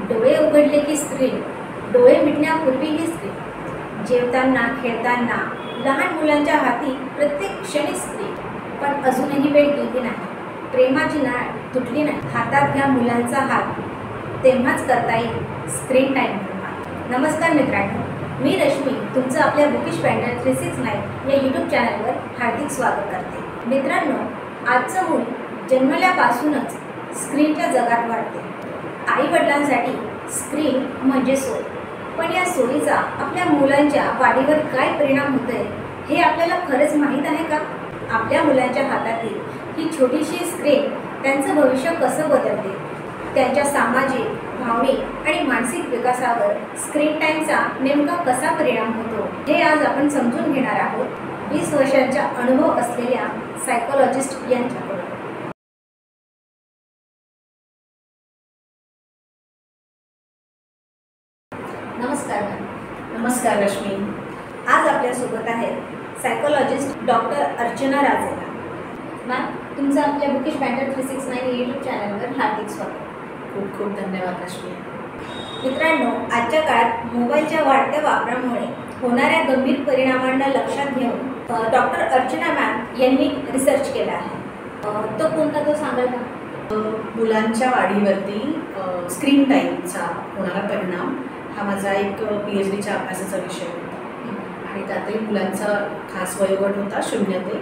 डोळे उघडले की स्क्रीन, डोळे मिटण्यापूर्वीही स्क्रीन, जेवताना खेळताना लहान मुलांच्या हाती प्रत्येक क्षणी स्क्रीन. पण अजूनही वेळ गेली नाही, प्रेमाची नाळ तुटली नाही. हातात घ्या मुलांचा हात, तेव्हाच करता येईल स्क्रीन टाईम निर्माण. नमस्कार मित्रांनो, मी रश्मी तुमचं आपल्या बुकिश पॅन्डल 369 या यूट्यूब चॅनलवर हार्दिक स्वागत करते. मित्रांनो, आजचं मूल जन्मल्यापासूनच स्क्रीनच्या जगात वाढते. आईवडिलांसाठी स्क्रीन म्हणजे सोय, पण या सोयीचा आपल्या मुलांच्या वाढीवर काय परिणाम होतोय हे आपल्याला खरंच माहीत आहे का? आपल्या मुलांच्या हातातील ही छोटीशी स्क्रीन त्यांचं भविष्य कसं बदलते, त्यांच्या सामाजिक, भावनिक आणि मानसिक विकासावर स्क्रीन टाईमचा नेमका कसा परिणाम होतो हे आज आपण समजून घेणार आहोत 20 वर्षांचा अनुभव असलेल्या सायकोलॉजिस्ट यांच्याकडून. नमस्कार मॅम. नमस्कार रश्मी. आज आपल्यासोबत आहेत सायकोलॉजिस्ट डॉक्टर अर्चना राजेला. मॅम, तुमचं आपल्या बुकिश पॅन्डल 369 यूट्यूब चॅनलवर हार्दिक स्वागत. खूप खूप धन्यवाद रश्मी. मित्रांनो, आजच्या काळात मोबाईलच्या वाढत्या वापरामुळे होणाऱ्या गंभीर परिणामांना लक्षात घेऊन डॉक्टर अर्चना मॅम यांनी रिसर्च केला आहे. तो कोणता, तो सांगाल का? मुलांच्या वाढीवरती स्क्रीन टाईमचा होणारा परिणाम हा माझा एक PhDच्या अभ्यासाचा विषय होता आणि त्यातही मुलांचा खास वयोगट होता 0 ते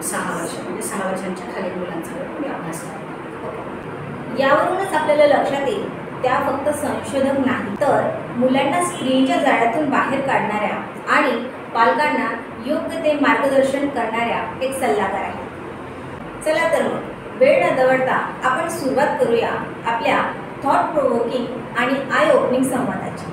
6 वर्ष, म्हणजे 6 वर्षांच्या खाली मुलांचा मी अभ्यास करतो. यावरूनच आपल्याला लक्षात येईल त्या फक्त संशोधक नाही, तर मुलांना स्क्रीनच्या जाळ्यातून बाहेर काढणाऱ्या आणि पालकांना योग्य ते मार्गदर्शन करणाऱ्या एक सल्लागार आहेत. चला तर मग वेळ न दवडता आपण सुरुवात करूया आपल्या थॉट प्रोवोकिंग आणि आय ओपनिंग संवादाची.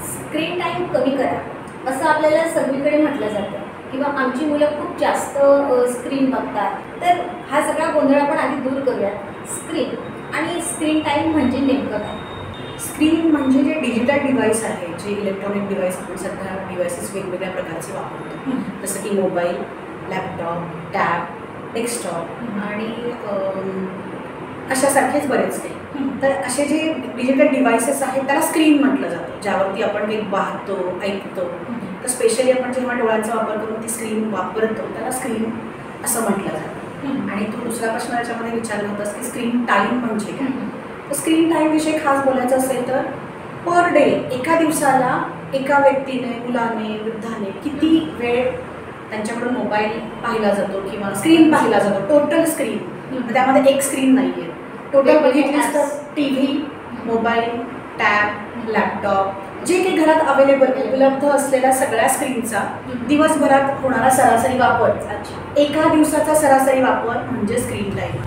स्क्रीन टाईम कमी करा असं आपल्याला सगळीकडे म्हटलं जातं, किंवा आमची मुलं खूप जास्त स्क्रीन बघतात. तर हा सगळा गोंधळ आपण आधी दूर करूयात. स्क्रीन आणि स्क्रीन टाईम म्हणजे नेमकं काय? स्क्रीन म्हणजे जे डिजिटल डिव्हाइस आहे, जे इलेक्ट्रॉनिक डिव्हाइस आपण सध्या डिव्हाइसेस वेगवेगळ्या प्रकारचे वापरतो, जसं की मोबाईल, लॅपटॉप, टॅब, डेस्कटॉप आणि अशासारखेच बरेच काही. तर असे जे डिजिटल डिव्हाइसेस आहेत त्याला स्क्रीन म्हटलं जातं, ज्यावरती आपण काही पाहतो, ऐकतो. तर स्पेशली आपण जेव्हा डोळ्यांचा वापर करून ती स्क्रीन वापरतो त्याला स्क्रीन असं म्हटलं जातं. आणि तो दुसरा प्रश्न याच्यामध्ये विचारला होतास की स्क्रीन टाईम म्हणजे काय. तर स्क्रीन टाईमविषयी खास बोलायचं असेल तर पर डे, एका दिवसाला एका व्यक्तीने, मुलाने, वृद्धाने किती वेळ त्यांच्याकडून मोबाईल पाहिला जातो किंवा स्क्रीन पाहिला जातो, टोटल स्क्रीन. त्यामध्ये एक स्क्रीन नाही आहे, टोटल बघितलीस तर TV, मोबाईल, टॅब, लॅपटॉप, जे काही घरात उपलब्ध असलेल्या सगळ्या स्क्रीनचा दिवसभरात होणारा सरासरी वापर, एका दिवसाचा सरासरी वापर म्हणजे स्क्रीन टाईम.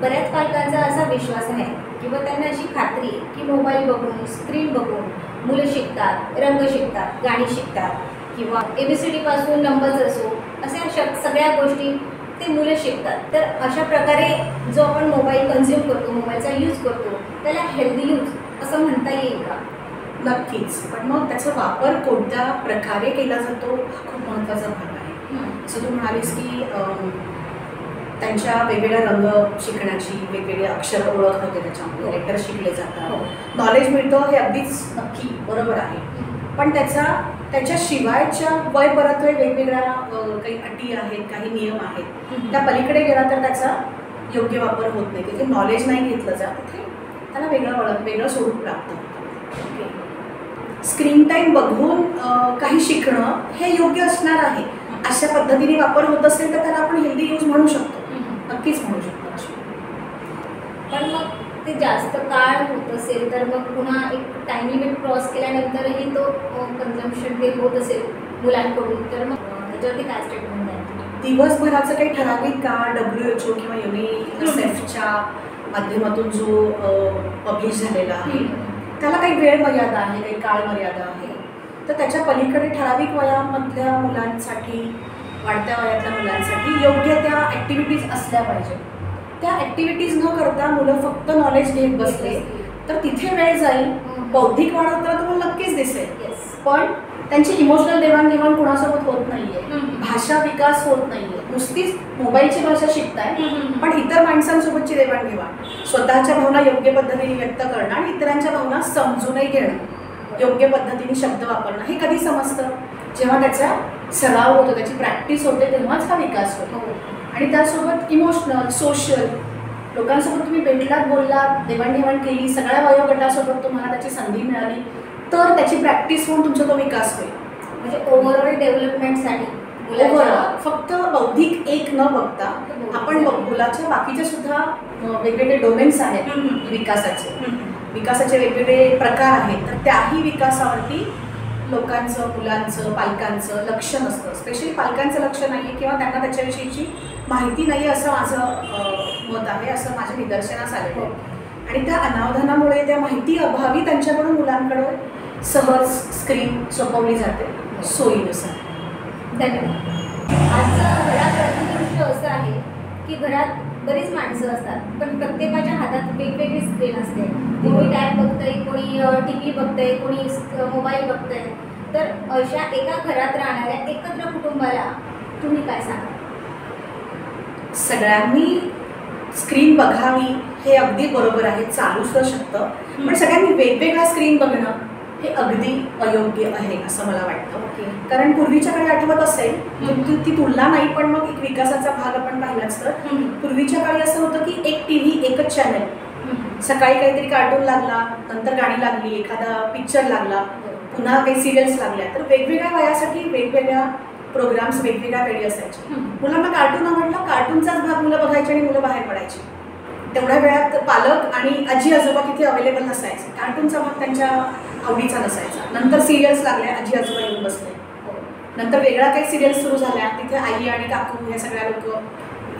बऱ्याच पालकांचा असा विश्वास आहे किंवा त्यांना अशी खात्री की मोबाईल बघून, स्क्रीन बघून मुलं शिकतात, रंग शिकतात, गाणी शिकतात, किंवा ABCD पासून नंबर्स असो, अशा सगळ्या गोष्टी ते मुलं शिकतात. तर अशा प्रकारे जो आपण मोबाईल कन्झ्युम करतो, मोबाईलचा यूज करतो, त्याला हेल्दी यूज असं म्हणता येईल का? नक्कीच. पण मग त्याचा वापर कोणत्या प्रकारे केला जातो हा खूप महत्त्वाचा भाग आहे. असं तू म्हणालीस की त्यांच्या वेगवेगळ्या रंग शिकण्याची, वेगवेगळे अक्षर ओळख होते, त्याच्यामध्ये लेटर शिकले जातात, नॉलेज मिळतं, हे अगदीच नक्की बरोबर आहे. पण त्याच्याशिवायच्या वय परत्वे वेगवेगळ्या काही अटी आहेत, काही नियम आहेत, त्या पलीकडे गेला तर त्याचा योग्य वापर होत नाही. तिथे नॉलेज नाही घेतलं जात, तिथे त्याला वेगळं स्वरूप प्राप्त होतं. स्क्रीन टाईम बघून काही शिकणं हे योग्य असणार आहे. अशा पद्धतीने वापर होत असेल तर त्याला आपण हेल्दी यूज म्हणू शकतो, नक्कीच म्हणू शकतो. पण मग ते जास्त काळ होत असेल तर मग पुन्हा एक टाईम लिमिट क्रॉस केल्यानंतरही तो कन्झम्पशन ते होत असेल मुलांकडून, तर मग त्याच्यावरती काय स्टेटमेंट आहे? दिवसभराचं काही ठराविक काळ WHO किंवा UNICEFच्या माध्यमातून जो पब्लिश झालेला आहे त्याला काही वेळ मर्यादा आहे, काही काळ मर्यादा आहे. तर त्याच्या पलीकडे ठराविक वयामधल्या मुलांसाठी, वाढत्या वयातल्या मुलांसाठी योग्य त्या ॲक्टिव्हिटीज असल्या पाहिजे. त्या ॲक्टिव्हिटीज न करता मुलं फक्त नॉलेज घेत बसले तर तिथे वेळ जाईल. बौद्धिक वाढ तर नक्कीच नक्कीच दिसेल, येस. पण त्यांची इमोशनल देवाणघेवाण कोणासोबत होत नाहीये, हम्म. भाषा विकास होत नाहीये, नुसतीच मोबाईलची भाषा शिकताय, पण इतर माणसांसोबतची देवाणघेवाण, स्वतःच्या भावना योग्य पद्धतीने व्यक्त करणं आणि इतरांच्या भावना समजूनही घेणं, योग्य पद्धतीने शब्द वापरणं, हे कधी समजतं जेव्हा त्याचा सराव होतो, त्याची प्रॅक्टिस होते, तेव्हाच हा विकास होतो. आणि त्यासोबत इमोशनल, सोशल, लोकांसोबत तुम्ही भेटलात, बोललात, देवाणघेवाण केली, सगळ्या वयोगटासोबत तुम्हाला त्याची संधी मिळाली, तर त्याची प्रॅक्टिस होऊन तुमचा तो विकास होईल. म्हणजे ओव्हरऑल डेव्हलपमेंटसाठी ओव्हरऑल फक्त बौद्धिक एक न बघता आपण मुलाच्या बाकीच्या सुद्धा वेगवेगळे डोमेन्स आहेत विकासाचे वेगवेगळे प्रकार आहेत, तर त्याही विकासावरती लोकांचं, मुलांचं, पालकांचं लक्ष नसतं. स्पेशली पालकांचं लक्ष नाही आहे किंवा त्यांना त्याच्याविषयीची माहिती नाही आहे असं माझं मत आहे, असं माझ्या निदर्शनास आलेलं आहे. आणि त्या अनावधानामुळे, त्या माहिती अभावी त्यांच्याकडून मुलांकडे सहज स्क्रीन सोपवली जाते सोयीनुसार. धन्यवाद. आजचं घरात दृश्य असं आहे की घरात बरीच माणसं असतात, पण प्रत्येकाच्या हातात वेगवेगळी स्क्रीन असते. कोणी टॅब बघतंय, कोणी TV बघतंय, कोणी मोबाईल बघतंय. तर अशा एका घरात राहणाऱ्या एकत्र कुटुंबाला तुम्ही काय सांगा? सगळ्यांनी स्क्रीन बघावी हे अगदी बरोबर आहे, चालू सुद्धा शकतं, पण सगळ्यांनी वेगवेगळा स्क्रीन बघणं हे अगदी अयोग्य आहे असं मला वाटतं. कारण पूर्वीच्या काळी आठवत असेल, ती तुलना नाही पण मग एक विकासाचा भाग आपण पाहिलाच तर पूर्वीच्या काळी असं होतं की एक TV, एकच चॅनल, सकाळी काहीतरी कार्टून लागला, नंतर गाणी लागली, एखादा पिक्चर लागला, पुन्हा काही सिरियल्स लागल्या, तर वेगवेगळ्या वयासाठी वेगवेगळ्या प्रोग्राम्स वेगवेगळ्या वेळी असायचे. मुलांना कार्टून आवडला, कार्टूनचाच भाग मुलं बघायची आणि मुलं बाहेर पडायची. तेवढ्या वेळात पालक आणि आजी आजोबा तिथे अवेलेबल नसायचे, कार्टूनचा भाग त्यांच्या आवडीचा नसायचा. नंतर सिरियल्स लागल्या, आजी आजोबा येऊन बसले, नंतर वेगळा काही सिरियल्स सुरू झाल्या, तिथे आई आणि काकू हे सगळ्या लोक,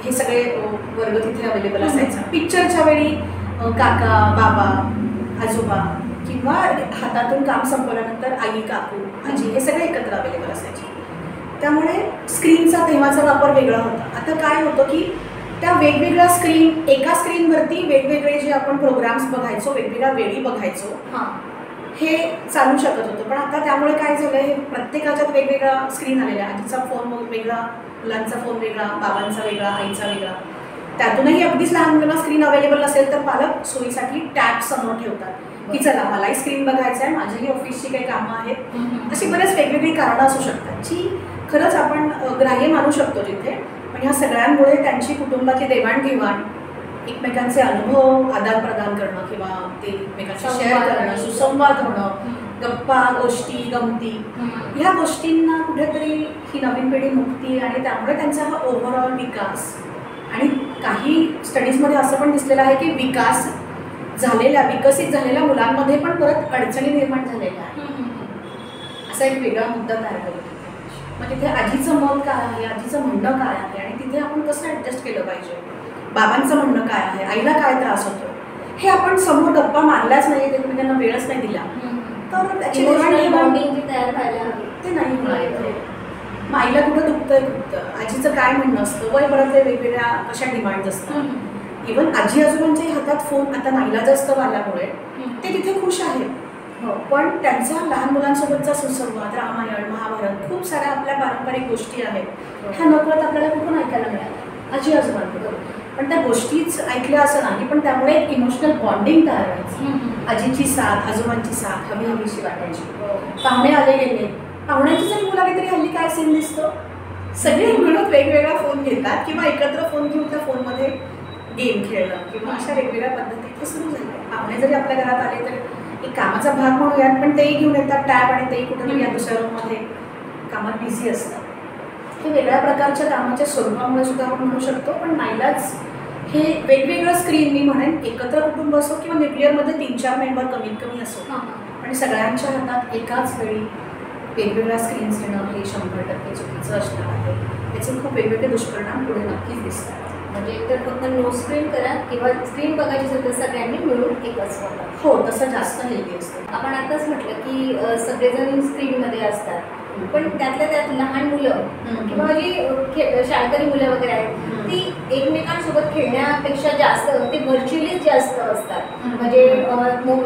हे सगळे वर्ग तिथे अवेलेबल असायचा. पिक्चरच्या वेळी काका, बाबा, आजोबा किंवा हातातून काम संपल्यानंतर आई, काकू, आजी हे सगळे एकत्र अवेलेबल असायचे. त्यामुळे स्क्रीनचा तेव्हाचा वापर वेगळा होता. आता काय होतं की त्या वेगवेगळ्या स्क्रीन, एका स्क्रीनवरती वेगवेगळे जे आपण प्रोग्राम्स बघायचो, वेगवेगळ्या वेळी बघायचो, हे चालू शकत होतं. पण आता त्यामुळे काय झालं, हे प्रत्येकाच्यात वेगवेगळा स्क्रीन आलेला आहे. आजीचा फोन वेगळा, मुलांचा फोन वेगळा, बाबांचा वेगळा, आईचा वेगळा. त्यातूनही अगदीच लहान मुलांना स्क्रीन अवेलेबल नसेल तर पालक सोयीसाठी टॅब समोर ठेवतात की चला मलाही स्क्रीन बघायचं आहे, माझ्याही ऑफिसची काही कामं आहेत. अशी बरेच वेगवेगळी कारणं असू शकतात जी खरंच आपण ग्राह्य मानू शकतो तिथे. पण ह्या सगळ्यांमुळे त्यांची कुटुंबाची देवाणघेवाण, एकमेकांचे अनुभव आदान प्रदान करणं किंवा ते एकमेकांशी शेअर करणं, सुसंवाद होणं, गप्पा गोष्टी गमती, ह्या गोष्टींना कुठेतरी ही नवीन पिढी मुक्ती आणि त्यामुळे त्यांचा हा ओव्हरऑल विकास. आणि काही स्टडीजमध्ये असं पण दिसलेलं आहे की विकसित झालेल्या मुलांमध्ये पण परत अडचणी निर्माण झालेल्या आहेत. असा एक वेगळा मुद्दा तयार करतो. मग तिथे आजीचं मत काय आहे, आजीचं म्हणणं काय आहे आणि तिथे आपण कसं ॲडजस्ट केलं पाहिजे, बाबांचं म्हणणं काय आहे, आईला काय त्रास होतो, हे आपण समोर गप्पा मारल्याच नाही, एकमेकांना वेळच नाही दिला तर त्याची बॉन्डिंग तयार व्हायला हवी, ते नाही होणार. मग आईला कुठं दुखतं, आजीचं काय म्हणणं असतं, वय बरं ते वेगवेगळ्या कशा डिमांड्स असतात. इव्हन आजी आजोबांच्याही हातात फोन आता नाईलाजास्त आल्यामुळे ते तिथे खुश आहेत. पण त्यांचा लहान मुलांसोबतचा सुसंवाद, रामायण, महाभारत, खूप साऱ्या आपल्या पारंपरिक गोष्टी आहेत, ह्या नकळत आपल्याला कुठून ऐकायला मिळाल्या आजी आजोबांकडून. पण त्या गोष्टीच ऐकल्या असं नाही, पण त्यामुळे एक इमोशनल बॉन्डिंग तयार व्हायची. आजीची साथ, आजोबांची साथ हवी हवीशी वाटायची. पाहुणे आले गेले, पाहुण्याची जरी मुला तरी हल्ली काय सीन दिसतो, सगळे मिळून वेगवेगळा फोन घेतात किंवा एकत्र फोन घेऊन त्या फोनमध्ये गेम खेळणं किंवा अशा वेगवेगळ्या पद्धती सुरू झाल्या. पाहुणे जरी आपल्या घरात आले तर एक कामाचा भाग म्हणूयात, पण तेही घेऊन येतात टॅब आणि तेही कुठेतरी या दुसऱ्या रूममध्ये कामात बिझी असतात. हे वेगळ्या प्रकारच्या कामाच्या स्वरूपामुळे सुद्धा आपण म्हणू शकतो. पण नाईलाज हे वेगवेगळं स्क्रीन, मी म्हणेन एकत्र कुटुंब असो किंवा न्यूक्लिअरमध्ये 3-4 मेंबर कमीत कमी असो, आणि सगळ्यांच्या हातात एकाच वेळी वेगवेगळ्या स्क्रीन्स येणं हे 100% चुकीचं असणार आहे. त्याचे खूप वेगवेगळे दुष्परिणाम पुढे नक्कीच दिसतात. म्हणजे तर फक्त नो स्क्रीन करा किंवा स्क्रीन बघायची असेल तर सगळ्यांनी मिळून एकच बघा. हो, तसं जास्त हेल्दी असतं. आपण आताच म्हटलं की सगळेजण स्क्रीनमध्ये असतात, पण त्यातल्या त्यात लहान मुलं किंवा जी शाळकरी मुलं वगैरे आहेत ती एकमेकांसोबत खेळण्यापेक्षा जास्त ते व्हर्च्युअलीच जास्त असतात. म्हणजे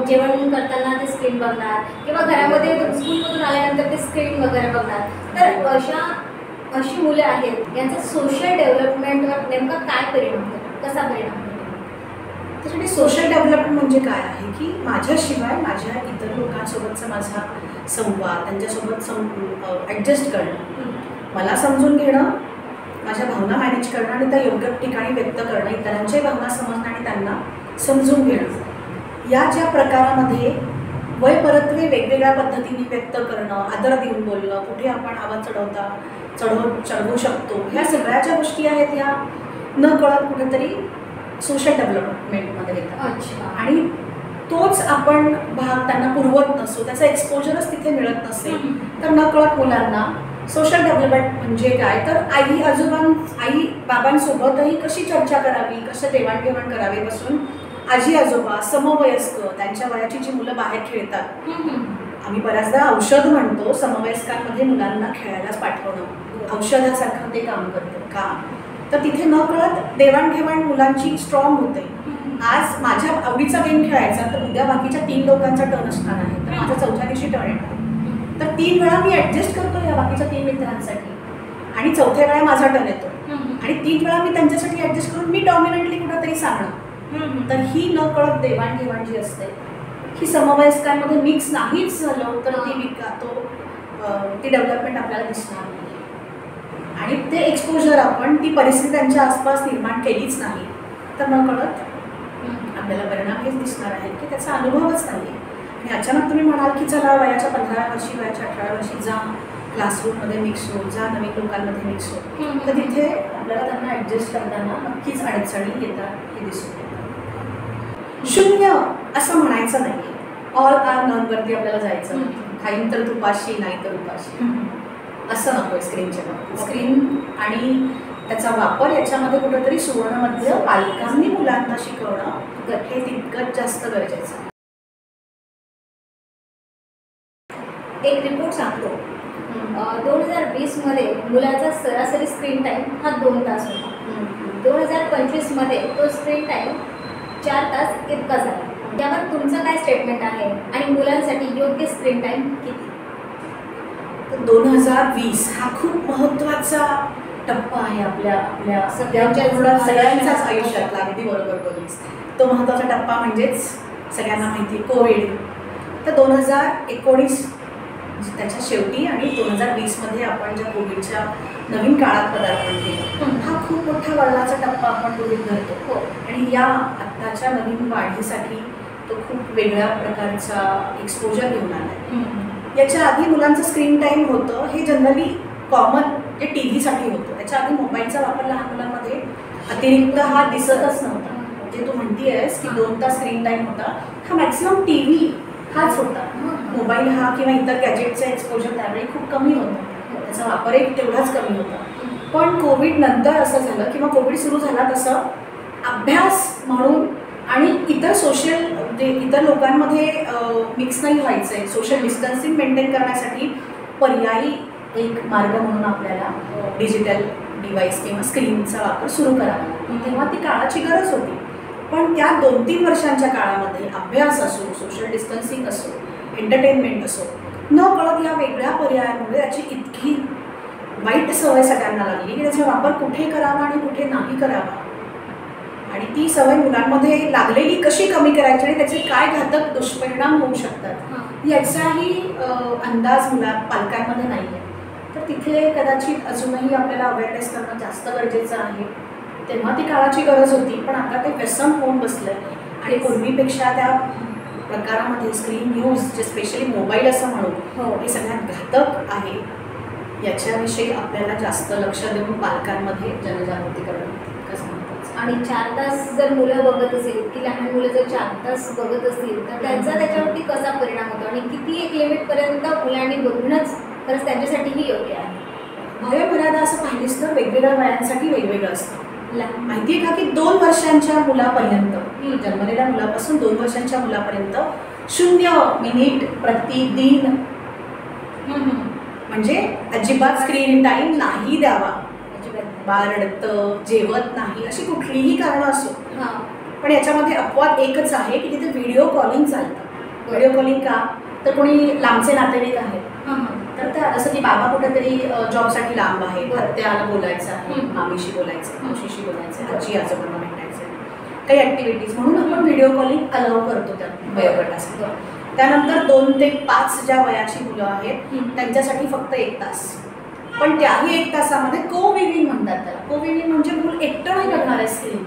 जेवण करताना ते स्क्रीन बघणार किंवा घरामध्ये स्कूलमधून आल्यानंतर ते स्क्रीन वगैरे बघणार. तर अशी मुलं आहेत यांचा सोशल डेव्हलपमेंटवर नेमका काय परिणाम होतो, कसा परिणाम होतो? त्यासाठी सोशल डेव्हलपमेंट म्हणजे काय आहे की माझ्याशिवाय माझ्या इतर लोकांसोबतचा माझा संवाद, त्यांच्यासोबत ॲडजस्ट करणं, मला समजून घेणं, माझ्या भावना मॅनेज करणं आणि त्या योग्य ठिकाणी व्यक्त करणं, इतरांच्याही भावना समजणं आणि त्यांना समजून घेणं, या ज्या प्रकारामध्ये वय परत्वे वेगवेगळ्या पद्धतीने व्यक्त करणं, आदर देऊन बोलणं, कुठे आपण आवाज चढवू शकतो, ह्या सगळ्या ज्या गोष्टी आहेत ह्या न कळत कुठेतरी सोशल डेव्हलपमेंटमध्ये येतात. आणि तोच आपण भाग त्यांना पुरवत नसतो, त्याचा एक्सपोजरच तिथे मिळत नसेल तर न कळत मुलांना सोशल डेव्हलपमेंट म्हणजे काय तर आई बाबांसोबतही कशी चर्चा करावी, कसं देवाणघेवाण करावी पासून आजी आजोबा समवयस्क त्यांच्या वयाची जी मुलं बाहेर खेळतात, आम्ही बऱ्याचदा औषध म्हणतो, समवयस्कांमध्ये मुलांना खेळायलाच पाठवणं औषधासारखं ते काम करतं का तर तिथे न कळत देवाणघेवाण मुलांची स्ट्रॉंग होते. आज माझ्या आवडीचा गेम खेळायचा तर उद्या बाकीच्या 3 लोकांचा टर्न असणार आहे, तर माझा चौथ्या दिवशी टर्न येणार, तर 3 वेळा मी ॲडजस्ट करतो या बाकीच्या 3 मित्रांसाठी आणि चौथ्या वेळा माझा टर्न येतो आणि 3 वेळा मी त्यांच्यासाठी ॲडजस्ट करून मी डॉमिनंटली कुठंतरी सांगणं. तर ही न कळत देवाणघेवाण जी असते ही समवयस्कांमध्ये मिक्स नाहीच झालं तर ती डेव्हलपमेंट आपल्याला दिसणार नाही. आणि ते एक्सपोजर आपण ती परिस्थिती त्यांच्या आसपास निर्माण केलीच नाही तर न कळत आपल्याला परिणाम हेच दिसणार आहे की त्याचा अनुभवच नाही. आणि अचानक तुम्ही म्हणाल की चला वयाच्या 15 वर्षी वयाच्या 18 वर्षी जा क्लासरूममध्ये मिक्स हो, जा नवीन लोकांमध्ये मिक्स हो, तर तिथे आपल्याला त्यांना ॲडजस्ट करताना नक्कीच अडचणी येतात हे दिसून येतं. शून्य असं म्हणायचं नाही, ऑल आर नॉनवरती आपल्याला जायचं नाही, खाईन तर तुपाशी नाही तर उपाशी असं नको. स्क्रीनच्या बाबतीत स्क्रीन आणि त्याचा वापर याच्यामध्ये कुठेतरी सुवर्णमध्य पालकांनी मुलांना शिकवणं हे तितकंच जास्त गरजेचं आहे. एक रिपोर्ट सांगतो 2020 मध्ये मुलाचा सरासरी स्क्रीन टाईम हा 2 तास होता. 2025 मध्ये तो स्क्रीन टाईम 4 तास इतका झाला. त्यावर तुमचं काय स्टेटमेंट आहे आणि मुलांसाठी योग्य स्क्रीन टाईम किती? 2020 हा खूप महत्त्वाचा टप्पा आहे आपल्या सगळ्यांच्याच आयुष्यातला. अगदी बरोबर बोललीस. तो महत्त्वाचा टप्पा म्हणजेच सगळ्यांना माहिती कोविड. तर 2019 त्याच्या शेवटी आणि 2020मध्ये आपण ज्या कोविडच्या नवीन काळात पदार्पण केलं हा खूप मोठा वळणाचा टप्पा आपण गृहीत धरतो. आणि या आत्ताच्या नवीन वाढीसाठी तो खूप वेगळ्या प्रकारचा एक्सपोजर घेऊन आला आहे. याच्या आधी मुलांचं स्क्रीन टाईम होतं हे जनरली कॉमन जे टी व्हीसाठी होतं. त्याच्या आधी मोबाईलचा वापर लहान मुलांमध्ये अतिरिक्त हा दिसतच नव्हता. म्हणजे तू म्हणती आहेस की 2 तास स्क्रीन टाईम होता, हा मॅक्सिमम टी व्ही हाच होता. मोबाईल हा किंवा इतर गॅजेटचा एक्सपोजर त्यावेळी खूप कमी होता, त्याचा वापर तेवढाच कमी होता. पण कोविड नंतर असं झालं किंवा कोविड सुरू झाला तसं अभ्यास म्हणून आणि इतर लोकांमध्ये मिक्स नाही व्हायचं आहे, सोशल डिस्टन्सिंग मेंटेन करण्यासाठी पर्यायी एक मार्ग म्हणून आपल्याला डिजिटल डिव्हाइस किंवा स्क्रीनचा वापर सुरू करावा लागला. तेव्हा ती काळाची गरज होती. पण त्या 2-3 वर्षांच्या काळामध्ये अभ्यास असो, सोशल डिस्टन्सिंग असो, एंटरटेनमेंट असो, न कळत या वेगळ्या पर्यायामुळे याची इतकी वाईट सवय सगळ्यांना लागली की त्याचा वापर कुठे करावा आणि कुठे नाही करावा आणि ती सवय मुलांमध्ये लागलेली कशी कमी करायची आणि त्याचे काय घातक दुष्परिणाम होऊ शकतात याचाही अंदाज पालकांमध्ये नाही आहे. तर तिथे कदाचित अजूनही आपल्याला अवेअरनेस करणं जास्त गरजेचं आहे. तेव्हा ती काळाची गरज होती, पण आता ते व्यसन होऊन बसलं आहे आणि पूर्वीपेक्षा त्या प्रकारामध्ये स्क्रीन यूज जे स्पेशली मोबाईल असं म्हणू हे सगळ्यात घातक आहे. याच्याविषयी आपल्याला जास्त लक्ष देऊन पालकांमध्ये जनजागृती करणं कसं म्हणतात. आणि 4 तास जर मुलं बघत असेल की लहान मुलं जर 4 तास बघत असतील तर त्यांचा त्याच्यावरती कसा परिणाम होतो आणि किती एक लिमिटपर्यंत मुलांनी बघणंच खरंच त्यांच्यासाठीही योग्य आहे. वयोमर्यादा असं पाहिलीस तर वेगवेगळ्या वयांसाठी वेगवेगळं असतं. माहिती आहे का की 2 वर्षांच्या मुलापर्यंत जन्मलेल्या मुलापासून 2 वर्षांच्या मुलापर्यंत 0 मिनिट प्रतिदिन म्हणजे अजिबात स्क्रीन टाईम नाही द्यावा. अजिबात बाळ रडतं, जेवत नाही, अशी कुठलीही कारणं असो. हां पण याच्यामध्ये अपवाद एकच आहे की तिथे व्हिडिओ कॉलिंग चालतं. व्हिडिओ कॉलिंग का, तर कोणी लांबचे नातेवाईक आहेत हां तर त्या जसं की बाबा कुठेतरी जॉबसाठी लांब आहे, बरं. त्याला बोलायचं आहे, हं. मामीशी बोलायचं आहे, मावशीशी बोलायचं आहे, बरं. आजी आजोबांना भेटायचं आहे, काही ॲक्टिव्हिटीज म्हणून आपण व्हिडिओ कॉलिंग अलाव करतो त्या वयोगटासाठी. त्यानंतर 2 ते 5 ज्या वयाची मुलं आहेत त्यांच्यासाठी फक्त 1 तास. पण त्याही 1 तासामध्ये को-विविंग म्हणतात त्याला. को-विविंग म्हणजे मूल एकटं नाही करणार आहे स्क्रीन,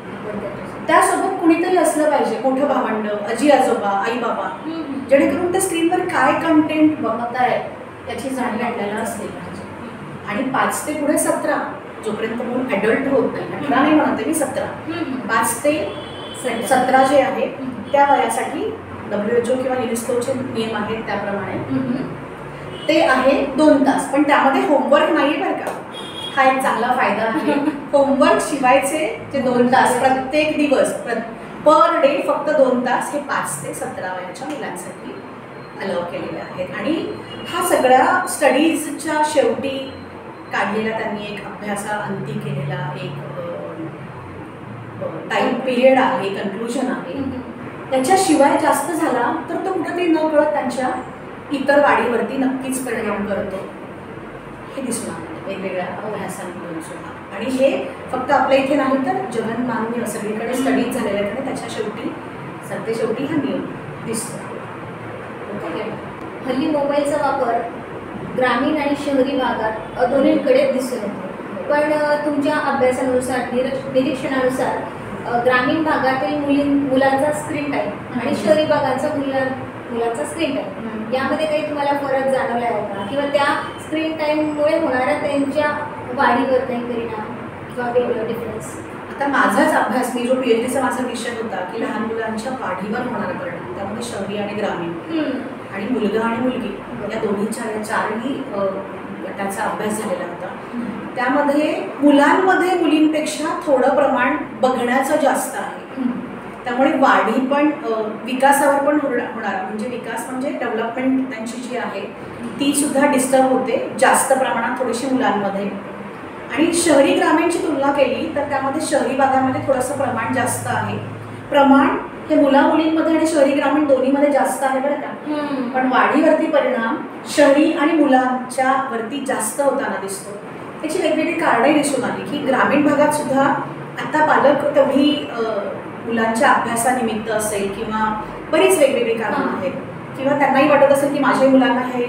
त्यासोबत कुणीतरी असलं पाहिजे, मोठं भावंड, आजी आजोबा, आई बाबा, जेणेकरून त्या स्क्रीनवर काय कंटेंट बघत आहे त्याची जाणीव आपल्याला असली पाहिजे. आणि 5 ते पुढे 17, जोपर्यंत मूल ॲडल्ट होत नाही, 18 नाही म्हणते मी, 17, 5 ते 17 जे आहे त्या वयासाठी WHO किंवा युनेस्कोचे नियम आहेत त्याप्रमाणे ते आहे 2 तास. पण त्यामध्ये होमवर्क नाही आहे बरं का, हा एक चांगला फायदा आहे. होमवर्क शिवायचे जे 2 तास प्रत्येक दिवस पर डे फक्त 2 तास हे 5 ते 17 वयाच्या मुलांसाठी अलाव केलेले आहेत. आणि हा सगळ्या स्टडीजच्या शेवटी काढलेला त्यांनी एक अभ्यासाअंती केलेला एक टाईम पिरियड आहे, कन्क्लुजन आहे. त्याच्याशिवाय जास्त झाला तर तो कुठेतरी न कळत त्यांच्या इतर वाढीवरती नक्कीच परिणाम करतो, हे दिसून आलं वेगवेगळ्या अभ्यासांमधून सुद्धा. आणि हे फक्त आपल्या इथे नाही तर जगन्मान्य सगळीकडे स्टडीज झालेल्या आहेत आणि त्याच्या शेवटी हा नियम दिसतो. हल्ली मोबाईलचा वापर ग्रामीण आणि शहरी भागात दोन्हीकडे दिसून येतो. पण तुमच्या अभ्यासानुसार निरीक्षणानुसार ग्रामीण भागातील मुलांचा स्क्रीन टाईम आणि शहरी भागाचा मुलांचा स्क्रीन टाईम यामध्ये काही तुम्हाला फरक जाणवला आहे का, किंवा त्या स्क्रीन टाईममुळे होणाऱ्या त्यांच्या वाढीवर काही परिणाम किंवा वेगळं डिफरन्स? आता माझाच अभ्यास, मी जो PhDचा माझा विषय होता की लहान मुलांच्या वाढीवर होणारा परिणाम, त्यामध्ये शहरी आणि ग्रामीण आणि मुलगा आणि मुलगी या दोन्हीच्या चारही गटाचा अभ्यास झालेला होता. त्यामध्ये मुलांमध्ये मुलींपेक्षा थोडं प्रमाण बघण्याचं जास्त आहे. त्यामुळे वाढी पण विकासावर पण होणार, म्हणजे विकास म्हणजे डेव्हलपमेंट त्यांची जी आहे ती सुद्धा डिस्टर्ब होते जास्त प्रमाणात थोडीशी मुलांमध्ये. आणि शहरी ग्रामीणची तुलना केली तर त्यामध्ये शहरी भागामध्ये थोडंसं प्रमाण जास्त आहे. प्रमाण हे मुला मुलींमध्ये आणि शहरी ग्रामीण दोन्हीमध्ये जास्त आहे बरं का, पण वाढीवरती परिणाम शहरी आणि मुलांच्या वरती जास्त होताना दिसतो. त्याची वेगवेगळी कारणंही दिसून आली की ग्रामीण भागात सुद्धा आता पालक तेवढी मुलांच्या अभ्यासानिमित्त असेल किंवा बरीच वेगवेगळी कारणं आहेत, किंवा त्यांनाही वाटत असेल की माझ्याही मुलांना हे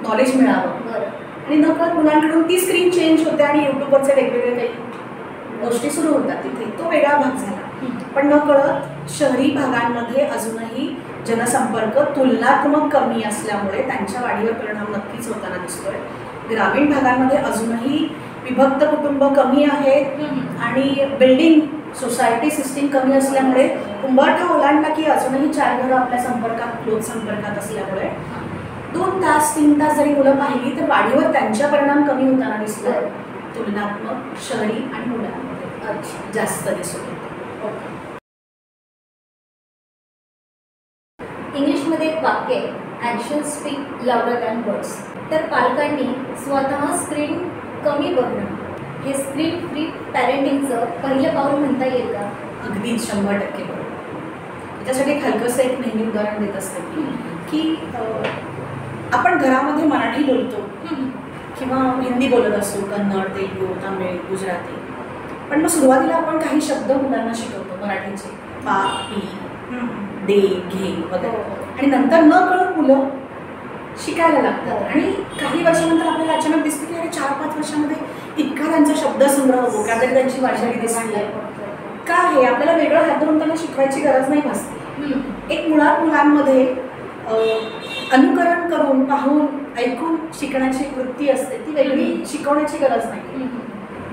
नॉलेज मिळावं आणि नकळत मुलांकडून ती स्क्रीन चेंज होते आणि यूट्यूबवरचे वेगवेगळे काही गोष्टी सुरू होतात, तिथे तो वेगळा भाग झाला. पण नकळत शहरी भागांमध्ये अजूनही जनसंपर्क तुलनात्मक कमी असल्यामुळे त्यांच्या वाढीवर परिणाम नक्कीच होताना दिसतोय. ग्रामीण भागांमध्ये अजूनही विभक्त कुटुंब कमी आहेत आणि बिल्डिंग सोसायटी सिस्टीम कमी असल्यामुळे उंबरठा ओलांडला की अजूनही 4 घरं आपल्या संपर्कात लोक संपर्कात असल्यामुळे 2 तास 3 तास जरी मुलं पाहिली तर वाढीवर त्यांच्या परिणाम कमी होताना दिसतोय. तुलनात्मक शहरी आणि मुलांमध्ये जास्त दिसून येतो. इंग्लिशमध्ये एक वाक्य आहे, action speak louder than words. तर पालकांनी स्वतः स्क्रीन कमी बघणं हे स्क्रीन फ्री पॅरेंटिंगचं पहिलं पाऊल म्हणता येईल का? अगदी 100% बरोबर. त्याच्यासाठी एक हलकंसं एक नेहमी उदाहरण देत असते की आपण घरामध्ये मराठी बोलतो किंवा हिंदी बोलत असतो, कन्नड, तेलुगू, तामिळ, गुजराती, पण मग सुरुवातीला आपण काही शब्द मुलांना शिकवतो मराठीचे, पा, पी, दे, घे वगैरे, आणि नंतर न कळत मुलं शिकायला लागतात. आणि काही वर्षानंतर आपल्याला अचानक दिसतं की अरे 4-5 वर्षामध्ये इतका त्यांचा शब्दसंग्रह वोकॅब्युलरी त्यांची वाढलेली दिसली आहे. का हे आपल्याला वेगळं हात धरून त्यांना शिकवायची गरज नाही भासते. एक मुळात मुलांमध्ये अनुकरण करून, पाहून, ऐकून शिकण्याची वृत्ती असते, ती वेगळी शिकवण्याची गरज नाही.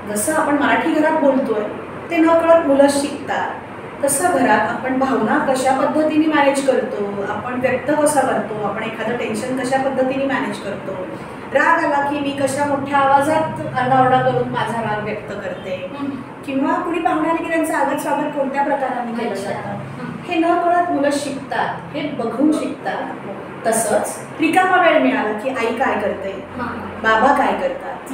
जसं आपण मराठी घरात बोलतोय ते न कळत मुलं शिकतात, तसं घरात आपण भावना कशा पद्धतीने मॅनेज करतो, आपण व्यक्त कसा करतो, आपण एखादं टेन्शन कशा पद्धतीने मॅनेज करतो, राग आला की मी कशा मोठ्या आवाजात आरडाओरडा करून माझा राग व्यक्त करते, किंवा कुणी पाहुणे आले की त्यांचं आगत स्वागत कोणत्या प्रकाराने केलं जातं, हे न कळत मुलं शिकतात. हे बघून शिकतात तसंच रिकामा वेळ मिळाला की आई काय करते, बाबा काय करतात,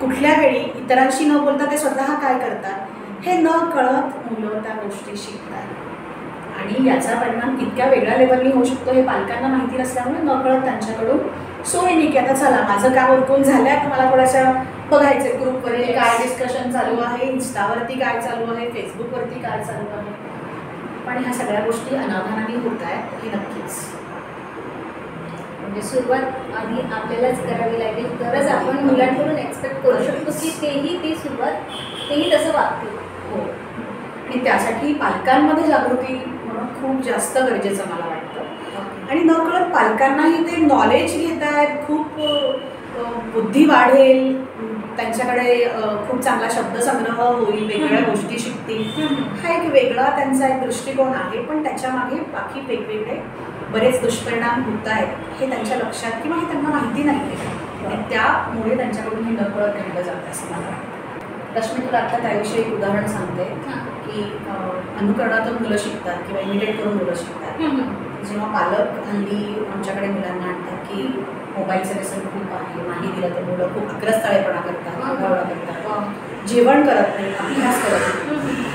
कुठल्या वेळी इतरांशी न बोलता ते स्वतः काय करतात, हे न कळत मुलं त्या गोष्टी शिकतात आणि याचा परिणाम इतक्या वेगळ्या लेवलनी होऊ शकतो हे पालकांना माहिती नसल्यामुळे न कळत त्यांच्याकडून सोयीने की आता चला माझं काम उरकून झालं आहे, मला थोड्याशा बघायचे ग्रुपवरती काय डिस्कशन चालू आहे, इन्स्टावरती काय चालू आहे, फेसबुकवरती काय चालू आहे. पण ह्या सगळ्या गोष्टी अनावधानाने होत आहेत हे नक्कीच. म्हणजे सुरुवात आधी आपल्यालाच करावी लागेल तरच आपण मुलांकडून एक्सपेक्ट करू शकतो की तेही तसं वागतील. हो, आणि त्यासाठी पालकांमध्ये जागृती होणं खूप जास्त गरजेचं मला वाटतं. आणि न कळत पालकांनाही ते नॉलेज घेत आहेत, खूप बुद्धी वाढेल, त्यांच्याकडे खूप चांगला शब्दसंग्रह होईल, वेगवेगळ्या गोष्टी शिकतील, हा एक वेगळा त्यांचा एक दृष्टिकोन आहे. पण त्याच्यामागे बाकी वेगवेगळे बरेच दुष्परिणाम होत आहेत हे त्यांच्या लक्षात किंवा हे त्यांना माहिती नाही आहे. त्यामुळे त्यांच्याकडून हे नकळत घडलं जातं असं मला वाटतं. रश्मी, तुला आत्ता त्याविषयी एक उदाहरण सांगते की अनुकरणातून मुलं शिकतात किंवा इमिटेट करून मुलं शिकतात. जेव्हा पालक हल्ली आमच्याकडे मुलांना आणतात की मोबाईलचं व्यसन खूप आहे, नाही दिलं तर मुलं खूप आक्रस्ताळेपणा करतात, आढावळा करतात, जेवण करत नाही, अभ्यास करत नाही.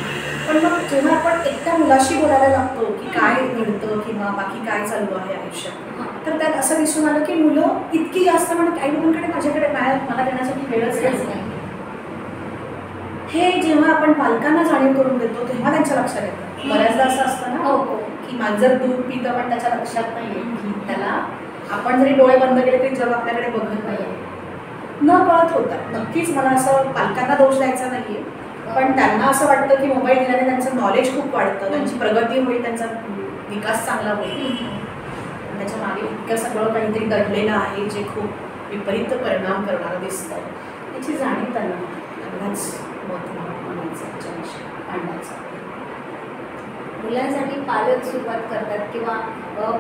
पण मग जेव्हा आपण एकट्या मुलाशी बोलायला लागतो की काय घडतं किंवा बाकी काय चालू आहे आयुष्यात, तर त्यात असं दिसून आलं की मुलं इतकी जास्त म्हणत काही लोकांकडे माझ्याकडे मला देण्यासाठी वेळच नाही. हे जेव्हा आपण पालकांना जाणीव करून देतो तेव्हा त्यांच्या लक्षात येतं. बऱ्याचदा असं असतं ना की माझं जर दूध पितं पण त्याच्या लक्षात नाही की त्याला आपण जरी डोळे बंद केले तरी जग आपल्याकडे बघत नाही, न कळत होतात. नक्कीच मला असं पालकांना दोष द्यायचा नाही आहे, पण त्यांना असं वाटतं की मोबाईल दिल्याने त्यांचं नॉलेज खूप वाढतं, त्यांची प्रगती होईल, त्यांचा विकास चांगला होईल. त्याच्या मागे इतकं सगळं काहीतरी दडलेलं आहे जे खूप विपरीत परिणाम करणारं दिसतं. याची जाणीव त्यांना एवढाच मुलांसाठी पालक सुरुवात करतात किंवा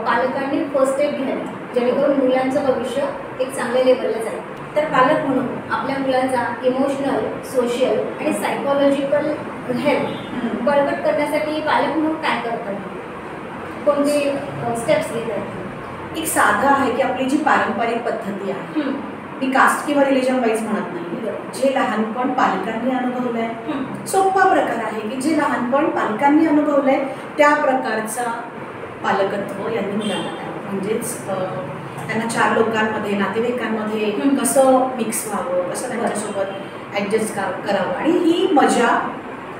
पालकांनी फर्स्ट स्टेप घ्यावी जेणेकरून मुलांचं भविष्य एक चांगल्या लेवलला जाईल. तर पालक म्हणून आपल्या मुलांचा इमोशनल, सोशल आणि सायकोलॉजिकल हेल्थ बळकट करण्यासाठी पालक म्हणून काय करतात, कोणते स्टेप्स घेतात? एक साधं आहे की आपली जी पारंपरिक पद्धती आहे, मी कास्ट किंवा रिलिजन वाईज म्हणत नाही, जे लहानपण पालकांनी अनुभवलंय, सोपा प्रकार आहे की जे लहानपण पालकांनी अनुभवलंय त्या प्रकारचा पालकत्व यांनी मुलांना द्यावं. म्हणजेच त्यांना चार लोकांमध्ये, नातेवाईकांमध्ये कसं मिक्स व्हावं, कसं त्यांच्यासोबत ॲडजस्ट करावं. आणि ही मजा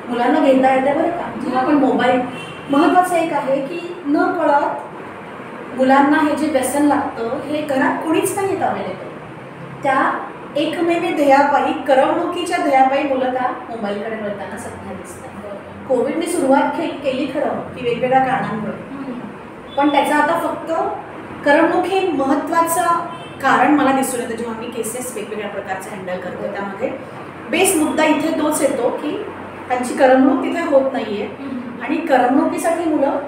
मुलांना घेता येते बरं का. जेव्हा आपण मोबाईल, महत्त्वाचं एक आहे की न कळत मुलांना हे जे व्यसन लागतं हे घरात कोणीच नाही येत अवेलेबल. त्या एकमेव ध्येयापायी, करमणुकीच्या ध्येयापायी मुलं त्या मोबाईलकडे वळताना सध्या दिसतात. कोविडने सुरुवात केली खरं की वेगवेगळ्या कारणांमुळे, पण त्याचा आता फक्त करमणूक हे महत्त्वाचं कारण मला दिसून येतं जेव्हा मी केसेस वेगवेगळ्या प्रकारचे हँडल करतो. त्यामध्ये बेस मुद्दा इथे तोच येतो की त्यांची करमणूक तिथे होत नाही आहे आणि करमणुकीसाठी मुलं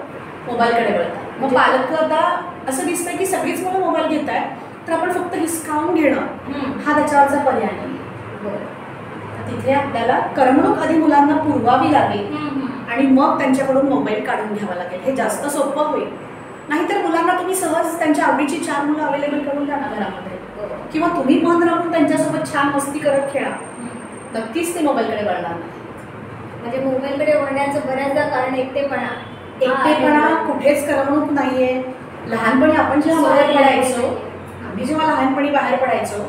मोबाईलकडे वळतात. मग पालक आता असं दिसतं की सगळीच मुलं मोबाईल घेत आहेत तर आपण फक्त हिसकावून घेणं हा त्याच्यावरचा पर्याय नाही. तर तिथे आपल्याला करमणूक आधी मुलांना पुरवावी लागेल आणि मग त्यांच्याकडून मोबाईल काढून घ्यावा लागेल. हे जास्त सोपं होईल. नाहीतर मुलांना तुम्ही सहज त्यांच्या आवडीची 4 मुलं अवेलेबल करून द्या ना घरामध्ये, किंवा तुम्ही मन राहून त्यांच्यासोबत छान मस्ती करत खेळा, नक्कीच ते मोबाईलकडे वळणार नाही. म्हणजे मोबाईलकडे वळण्याचं बऱ्याचदा कारण एकटेपणा कुठेच करमणूक नाहीये. लहानपणी आपण जेव्हा बाहेर पडायचो, आम्ही जेव्हा लहानपणी बाहेर पडायचो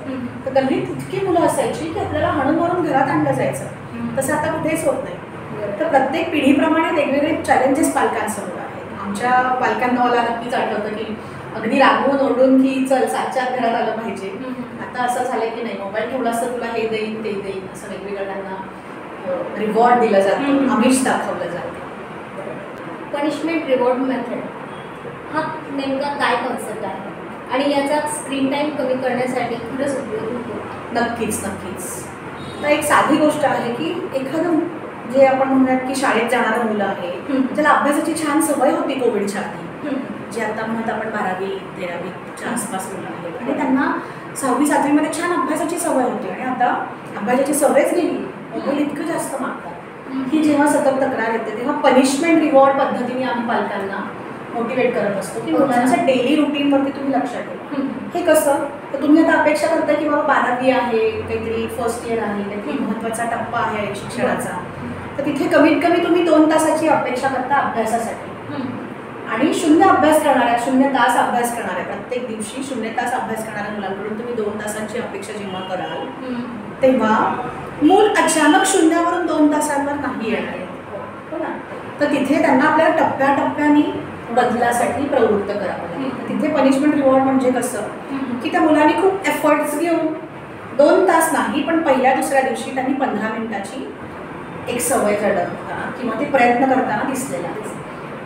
तर गल्लीत इतकी मुलं असायची की आपल्याला हणून मारून घरात आणलं जायचं. तसं आता कुठेच होत नाही. तर प्रत्येक पिढीप्रमाणे वेगवेगळे चॅलेंजेस पालकांसमोर आहेत. आमच्या पालकांना मला नक्कीच आठवतं की अगदी रागवून ओरडून की चल 7-4 घरात आलं पाहिजे. आता असं झालं की नाही, मोबाईल ठेवला असतं तुला हे देईन ते देईन असं वेगवेगळं त्यांना रिवॉर्ड दिलं जातं, आमिष दाखवलं जातं. पनिशमेंट रिवॉर्ड मेथड हा नेमका काय कॉन्सेप्ट आहे आणि याचा स्क्रीन टाईम कमी करण्यासाठी खरंच उपयोग होतो? नक्कीच. तर एक साधी गोष्ट आहे की एखादं जे आपण म्हणूयात की शाळेत जाणारं मुलं आहे ज्याला अभ्यासाची छान सवय होती कोविडच्या आधी, जे आता म्हणत आपण 12वी-13वीच्या आसपास मुलं आहेत आणि त्यांना 6वी-7वीमध्ये छान अभ्यासाची सवय होती आणि आता अभ्यासाची सवयच गेली, मोबाईल इतकं जास्त मागतात की जेव्हा सतत तक्रार येते तेव्हा पनिशमेंट रिवॉर्ड पद्धतीने आम्ही पालकांना मोटिवेट करत असतो की मुलांच्या डेली रुटीनवरती तुम्ही लक्ष ठेवा. हे कसं तर तुम्ही आता अपेक्षा करता की बाबा 12वी आहे, काहीतरी फर्स्ट इयर आहे, काहीतरी महत्त्वाचा टप्पा आहे शिक्षणाचा, तर तिथे कमीत कमी तुम्ही 2 तासाची अपेक्षा करता अभ्यासासाठी. आणि 0 अभ्यास करणाऱ्या 0 तास अभ्यास करणाऱ्या प्रत्येक दिवशी 0 तास अभ्यास करणाऱ्या मुलांकडून तुम्ही 2 तासांची अपेक्षा जेव्हा कराल तेव्हा मूल अचानक 0वरून 2 तासांवर नाही येणार आहे. हो ना. तर तिथे त्यांना आपल्याला टप्प्याटप्प्याने बदलासाठी प्रवृत्त करावं लागेल. तिथे पनिशमेंट रिवॉर्ड म्हणजे कसं की त्या मुलांनी खूप एफर्ट्स घेऊन 2 तास नाही पण पहिल्या दुसऱ्या दिवशी त्यांनी 15 मिनिटाची एक सवय करताना किंवा ते प्रयत्न करताना दिसलेला आहे.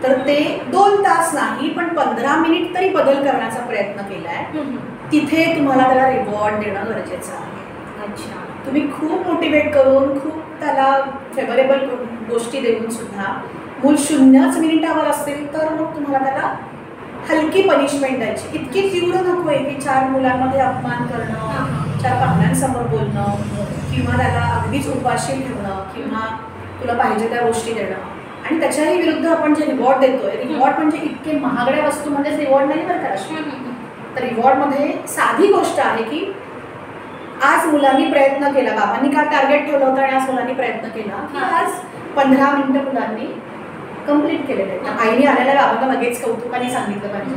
तर ते 2 तास नाही पण 15 मिनिट तरी बदल करण्याचा प्रयत्न केला आहे. तिथे तुम्हाला त्याला रिवॉर्ड देणं गरजेचं आहे. अच्छा. तुम्ही खूप मोटिवेट करून खूप त्याला फेवरेबल गोष्टी देऊन सुद्धा मूल 0च मिनिटावर असेल तर मग तुम्हाला त्याला हलकी पनिशमेंट द्यायची. इतकी तीव्र नको आहे की 4 मुलांमध्ये अपमान करणं, 4 पाहुण्यांसमोर बोलणं किंवा त्याला अगदीच उपाशी ठेवणं किंवा तुला पाहिजे त्या गोष्टी देणं. आणि त्याच्याही विरुद्ध आपण जे रिवॉर्ड देतोय, रिवॉर्ड म्हणजे इतके महागड्या वस्तूमध्येच रिवॉर्ड नाही बरं का. तर रिवॉर्डमध्ये साधी गोष्ट आहे की आज मुलांनी प्रयत्न केला, बाबांनी काय टार्गेट ठेवलं होतं आणि आज मुलांनी प्रयत्न केला की आज 15 मिनिटं मुलांनी कंप्लीट केलेले. तर आईने आलेल्या बाबांना लगेच कौतुकाने सांगितलं पाहिजे.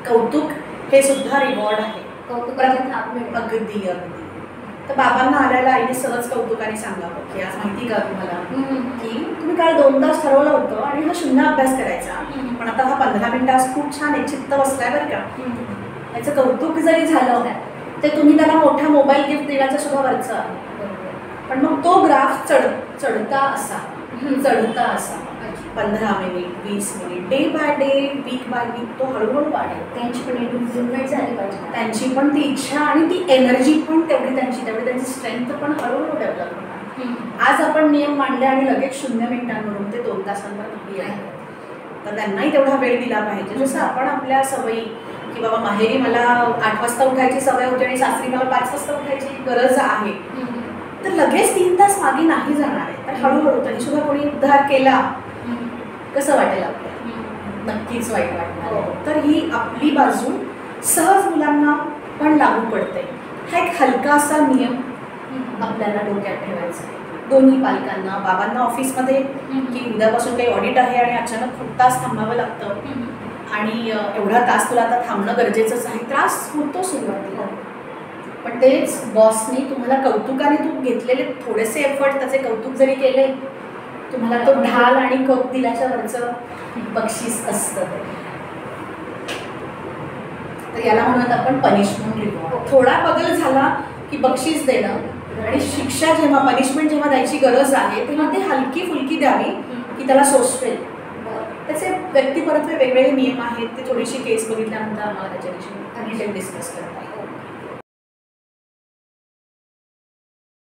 कौतुक हे सुद्धा रिवॉर्ड आहे. कौतुकाची थाप मिळते. अगदी अगदी. तर बाबांना आल्याला आईने सहज कौतुकाने सांगावं की आज माहिती का तुम्हाला की तुम्ही काल 2 तास ठरवलं होतं आणि हा 0 अभ्यास करायचा पण आता हा 15 मिनिटं आज खूप छान एक चित्त बसलाय बरं का. याचं कौतुक जरी झालं ते तुम्ही त्याला मोठा मोबाईल गिफ्ट देण्याचं सुद्धा वरचं आहे. पण मग तो ग्राफ चढता असा 15 minute 20 minute day by day week by week तो हळूहळू वाढेल. त्यांची पण इम्प्रूव्हमेंट झाली पाहिजे. त्यांची पण ती इच्छा आणि ती एनर्जी पण तेवढी त्यांची स्ट्रेंथ पण हळूहळू डेव्हलप होणार. आज आपण नियम मांडले आणि लगेच 0 मिनिटांवरून ते 2 तासांवर नाही आहे. तर त्यांनाही तेवढा वेळ दिला पाहिजे. जसं आपण आपल्या सवयी की बाबा माहेरी मला 8 वाजता उठायची सवय होती आणि सासरी मला 5 वाजता उठायची गरज आहे तर लगेच 3 तास मागे नाही जाणार आहे. तर हळूहळू तरी सुद्धा कोणी उद्धार केला कसं वाटेल आपल्याला. नक्कीच वाईट वाटणार. तर ही आपली बाजू सहज मुलांना पण लागू पडते. हा एक हलकासा नियम आपल्याला डोक्यात ठेवायचा आहे. दोन्ही पालकांना, बाबांना ऑफिसमध्ये की उद्यापासून काही ऑडिट आहे आणि अचानक खूप तास थांबावं लागतं आणि एवढा तास तुला आता थांबणं गरजेचंच आहे. त्रास होतो सुरुवातीला पण तेच बॉसनी तुम्हाला कौतुकाने तू घेतलेले थोडेसे एफर्ट त्याचे कौतुक जरी केले तुम्हाला तो ढाल आणि कप दिल्याच्या वरचं बक्षीस असतं. तर याला म्हणत आपण पनिशमेंट रिवॉर्ड. थोडा बदल झाला की बक्षीस देणं आणि शिक्षा जेव्हा पनिशमेंट जेव्हा द्यायची गरज आहे तेव्हा ते हलकी फुलकी द्यावी की त्याला सोसवेल. त्याचे व्यक्तिपरत्वे वेगवेगळे नियम आहेत. ते थोडीशी केस बघितल्यानंतर आम्हाला त्याच्याविषयी डिटेल डिस्कस करता येईल.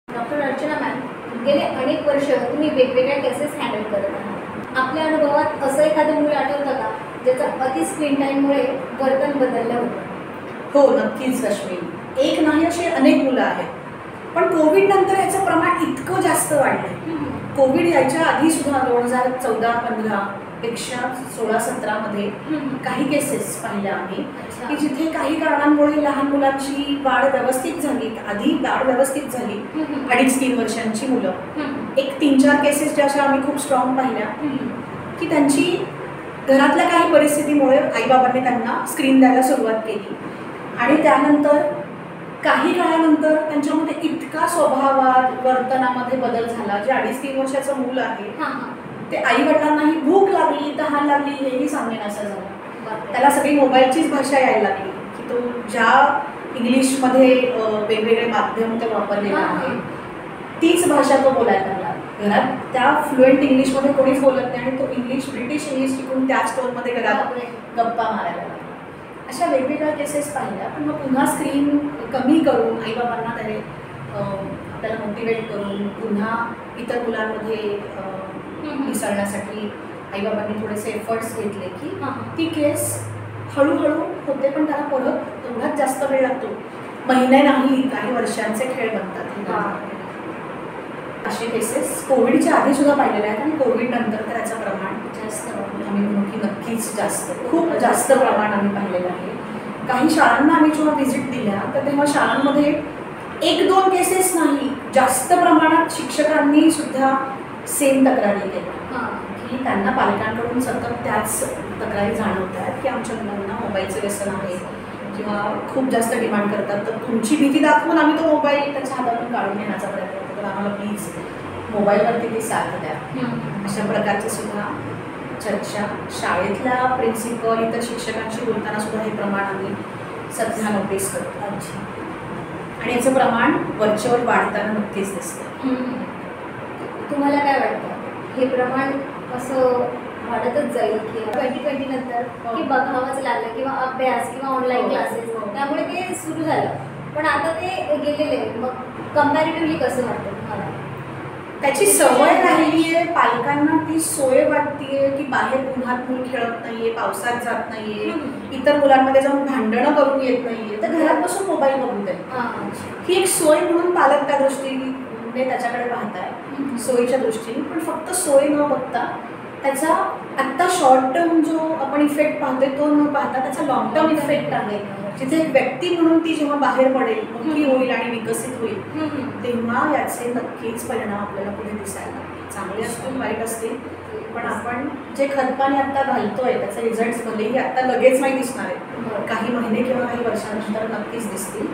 डॉक्टर अर्चना मॅम, गेले अनेक वर्ष तुम्ही वेगवेगळ्या केसेस हँडल करत आहात. आपल्या अनुभवात असं एखादं मूल आठवतं का ज्याचं अति स्क्रीन टाईममुळे वर्तन बदललं होतं? हो नक्कीच रश्मी. एक नाही असे अनेक मुलं आहेत पण कोविड नंतर याचं प्रमाण इतकं जास्त वाढलं. कोविड यायच्या आधी सुद्धा 2014-15 पेक्षा 16-17 काही केसेस पाहिल्या आम्ही की जिथे काही कारणांमुळे लहान मुलांची वाढ व्यवस्थित झाली. आधी वाढ व्यवस्थित झाली 2.5-3 वर्षांची मुलं. एक 3-4 केसेस ज्या अशा आम्ही खूप स्ट्रॉंग पाहिल्या की त्यांची घरातल्या काही परिस्थितीमुळे आईबाबांनी त्यांना स्क्रीन द्यायला सुरुवात केली आणि त्यानंतर काही काळानंतर त्यांच्यामध्ये इतका स्वभावात वर्तनामध्ये बदल झाला. जे 2.5-3 वर्षाचं मूल आहे ते आई वडिलांनाही भूक लागली, तहान लागली हेही सांगेन असं झालं. त्याला सगळी मोबाईलचीच भाषा यायला लागली की तो ज्या इंग्लिशमध्ये वेगवेगळे माध्यम ते वापरलेलं आहे तीच भाषा तो बोलायला लागला. घरात त्या फ्लुएंट इंग्लिशमध्ये कोणीच बोलत नाही आणि तो ब्रिटिश इंग्लिश शिकून त्याच टोनमध्ये घरात गप्पा मारायला लागला. अशा वेगवेगळ्या केसेस पाहिल्या. पण मग पुन्हा स्क्रीन कमी करून आईबाबांना त्याने आपल्याला मोटिवेट करून पुन्हा इतर मुलांमध्ये मिसळण्यासाठी आईबाबांनी थोडेसे एफर्ट्स घेतले की ती केस हळूहळू होते पण त्याला परत तेवढाच जास्त वेळ लागतो. महिने नाही काही वर्षांचे खेळ बनतात. असे केसेस कोविडच्या आधी सुद्धा पाहिलेले आहेत आणि कोविड नंतर तर याचं प्रमाण जास्त आम्ही म्हणू की नक्कीच जास्त, खूप जास्त प्रमाण आम्ही पाहिलेलं आहे. काही शाळांना आम्ही जेव्हा व्हिजिट दिल्या तर तेव्हा शाळांमध्ये 1-2 केसेस नाही, जास्त प्रमाणात शिक्षकांनी सुद्धा सेम तक्रारी केल्या की त्यांना पालकांकडून सतत त्याच तक्रारी जाणवत आहेत की आमच्या मुलांना मोबाईलचं व्यसन आहे किंवा खूप जास्त डिमांड करतात. तर तुमची भीती दाखवून आम्ही तो मोबाईल त्याच्या हातातून काढून घेण्याचा प्रयत्न करतो, तर आम्हाला प्लीज मोबाईलवरती ती साथ द्या. अशा प्रकारची सुद्धा चर्चा शाळेतल्या प्रिन्सिपल इतर शिक्षकांशी बोलताना सुद्धा हे प्रमाण आम्ही सध्या नोटीस करतो. आणि याचं प्रमाण वरचेवर वाढताना नक्कीच दिसतं. तुम्हाला काय वाटतं हे प्रमाण असं वाढतच जाईल किंवा 2020 नंतर की बघावंच लागलं किंवा अभ्यास किंवा ऑनलाईन क्लासेस त्यामुळे ते सुरू झालं, पण आता ते गेलेले मग कम्पॅरेटिव्हली कसं वाटतं तुम्हाला? त्याची सवय राहिली आहे, पालकांना ती सोय वाटतीये की बाहेर उन्हात मूल खेळत नाहीये, पावसात जात नाहीये, इतर मुलांमध्ये जाऊन भांडणं करून येत नाहीये, तर घरात बसून मोबाईल बघून देत. ही एक सोय म्हणून पालक त्या दृष्टीने त्याच्याकडे पाहताय, सोयीच्या दृष्टीने. पण फक्त सोय न बघता त्याचा आत्ता शॉर्ट टर्म जो आपण इफेक्ट पाहतोय तो न पाहता त्याचा लॉंग टर्म इफेक्ट आहे, जिथे एक व्यक्ती म्हणून ती जेव्हा बाहेर पडेल, मोठी होईल आणि विकसित होईल, तेव्हा याचे नक्कीच परिणाम आपल्याला पुढे दिसायला लागतील. चांगले असतील, वाईट असतील, पण आपण जे खतपाणी आत्ता घालतोय त्याचे रिझल्ट भलेही आत्ता लगेच नाही दिसणार आहेत, काही महिने किंवा काही वर्षानंतर नक्कीच दिसतील.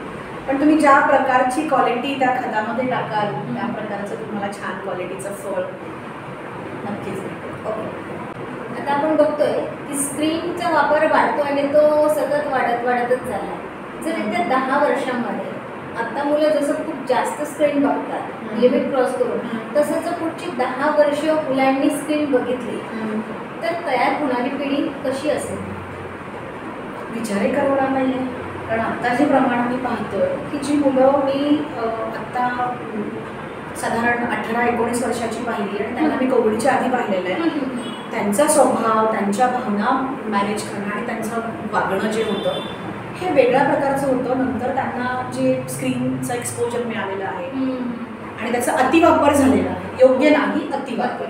पण तुम्ही ज्या प्रकारची क्वालिटी त्या खतामध्ये टाकाल त्या प्रकारचं तुम्हाला छान क्वालिटीचं फळ नक्कीच भेटेल. आता आपण बघतोय की स्क्रीनचा वापर वाढतो आणि तो सतत वाढतच चालला. जर येत्या 10 वर्षांमध्ये आता मुलं जसं खूप जास्त स्क्रीन बघतात लिमिट क्रॉस करून, तसं जर पुढची 10 वर्ष मुलांनी स्क्रीन बघितली तर तयार होणारी पिढी कशी असेल? विचारही करणार नाही आहे. कारण आत्ता जे प्रमाण आम्ही पाहतोय की जी मुलं मी आत्ता साधारण 18-19 वर्षाची पाहिली आणि त्यांना मी कोविडच्या आधी पाहिलेलं आहे, त्यांचा स्वभाव, त्यांच्या भावना मॅनेज करणं आणि त्यांचं वागणं जे होतं हे वेगळ्या प्रकारचं होतं. नंतर त्यांना जे स्क्रीनचं एक्सपोजर मिळालेलं आहे आणि त्याचा अतिवापर झालेला आहे, योग्य नाही अतिवापर.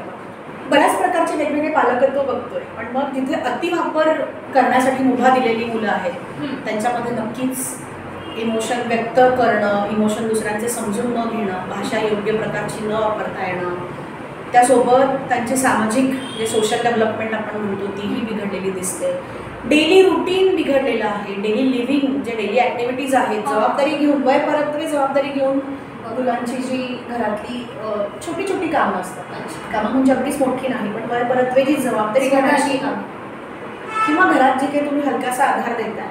बऱ्याच प्रकारचे वेगवेगळे पालकत्व बघतोय, पण मग तिथे अतिवापर करण्यासाठी मुभा दिलेली मुलं आहेत, त्यांच्यामध्ये नक्कीच इमोशन व्यक्त करणं, इमोशन दुसऱ्यांचे समजून न घेणं, भाषा योग्य प्रकारची न वापरता येणं, त्यासोबत त्यांचे सामाजिक जे सोशल डेव्हलपमेंट आपण म्हणतो तीही बिघडलेली दिसते. डेली रुटीन बिघडलेलं आहे, डेली लिव्हिंग जे डेली ॲक्टिव्हिटीज आहेत, जबाबदारी घेऊन वय परत्वे जबाबदारी घेऊन मुलांची जी घरातली छोटी छोटी कामं असतात, कामं म्हणजे अगदीच मोठी नाही, पण वय परत्वे जी जबाबदारी घेण्याची किंवा घरात जे काही तुम्ही हलकासा आधार देता,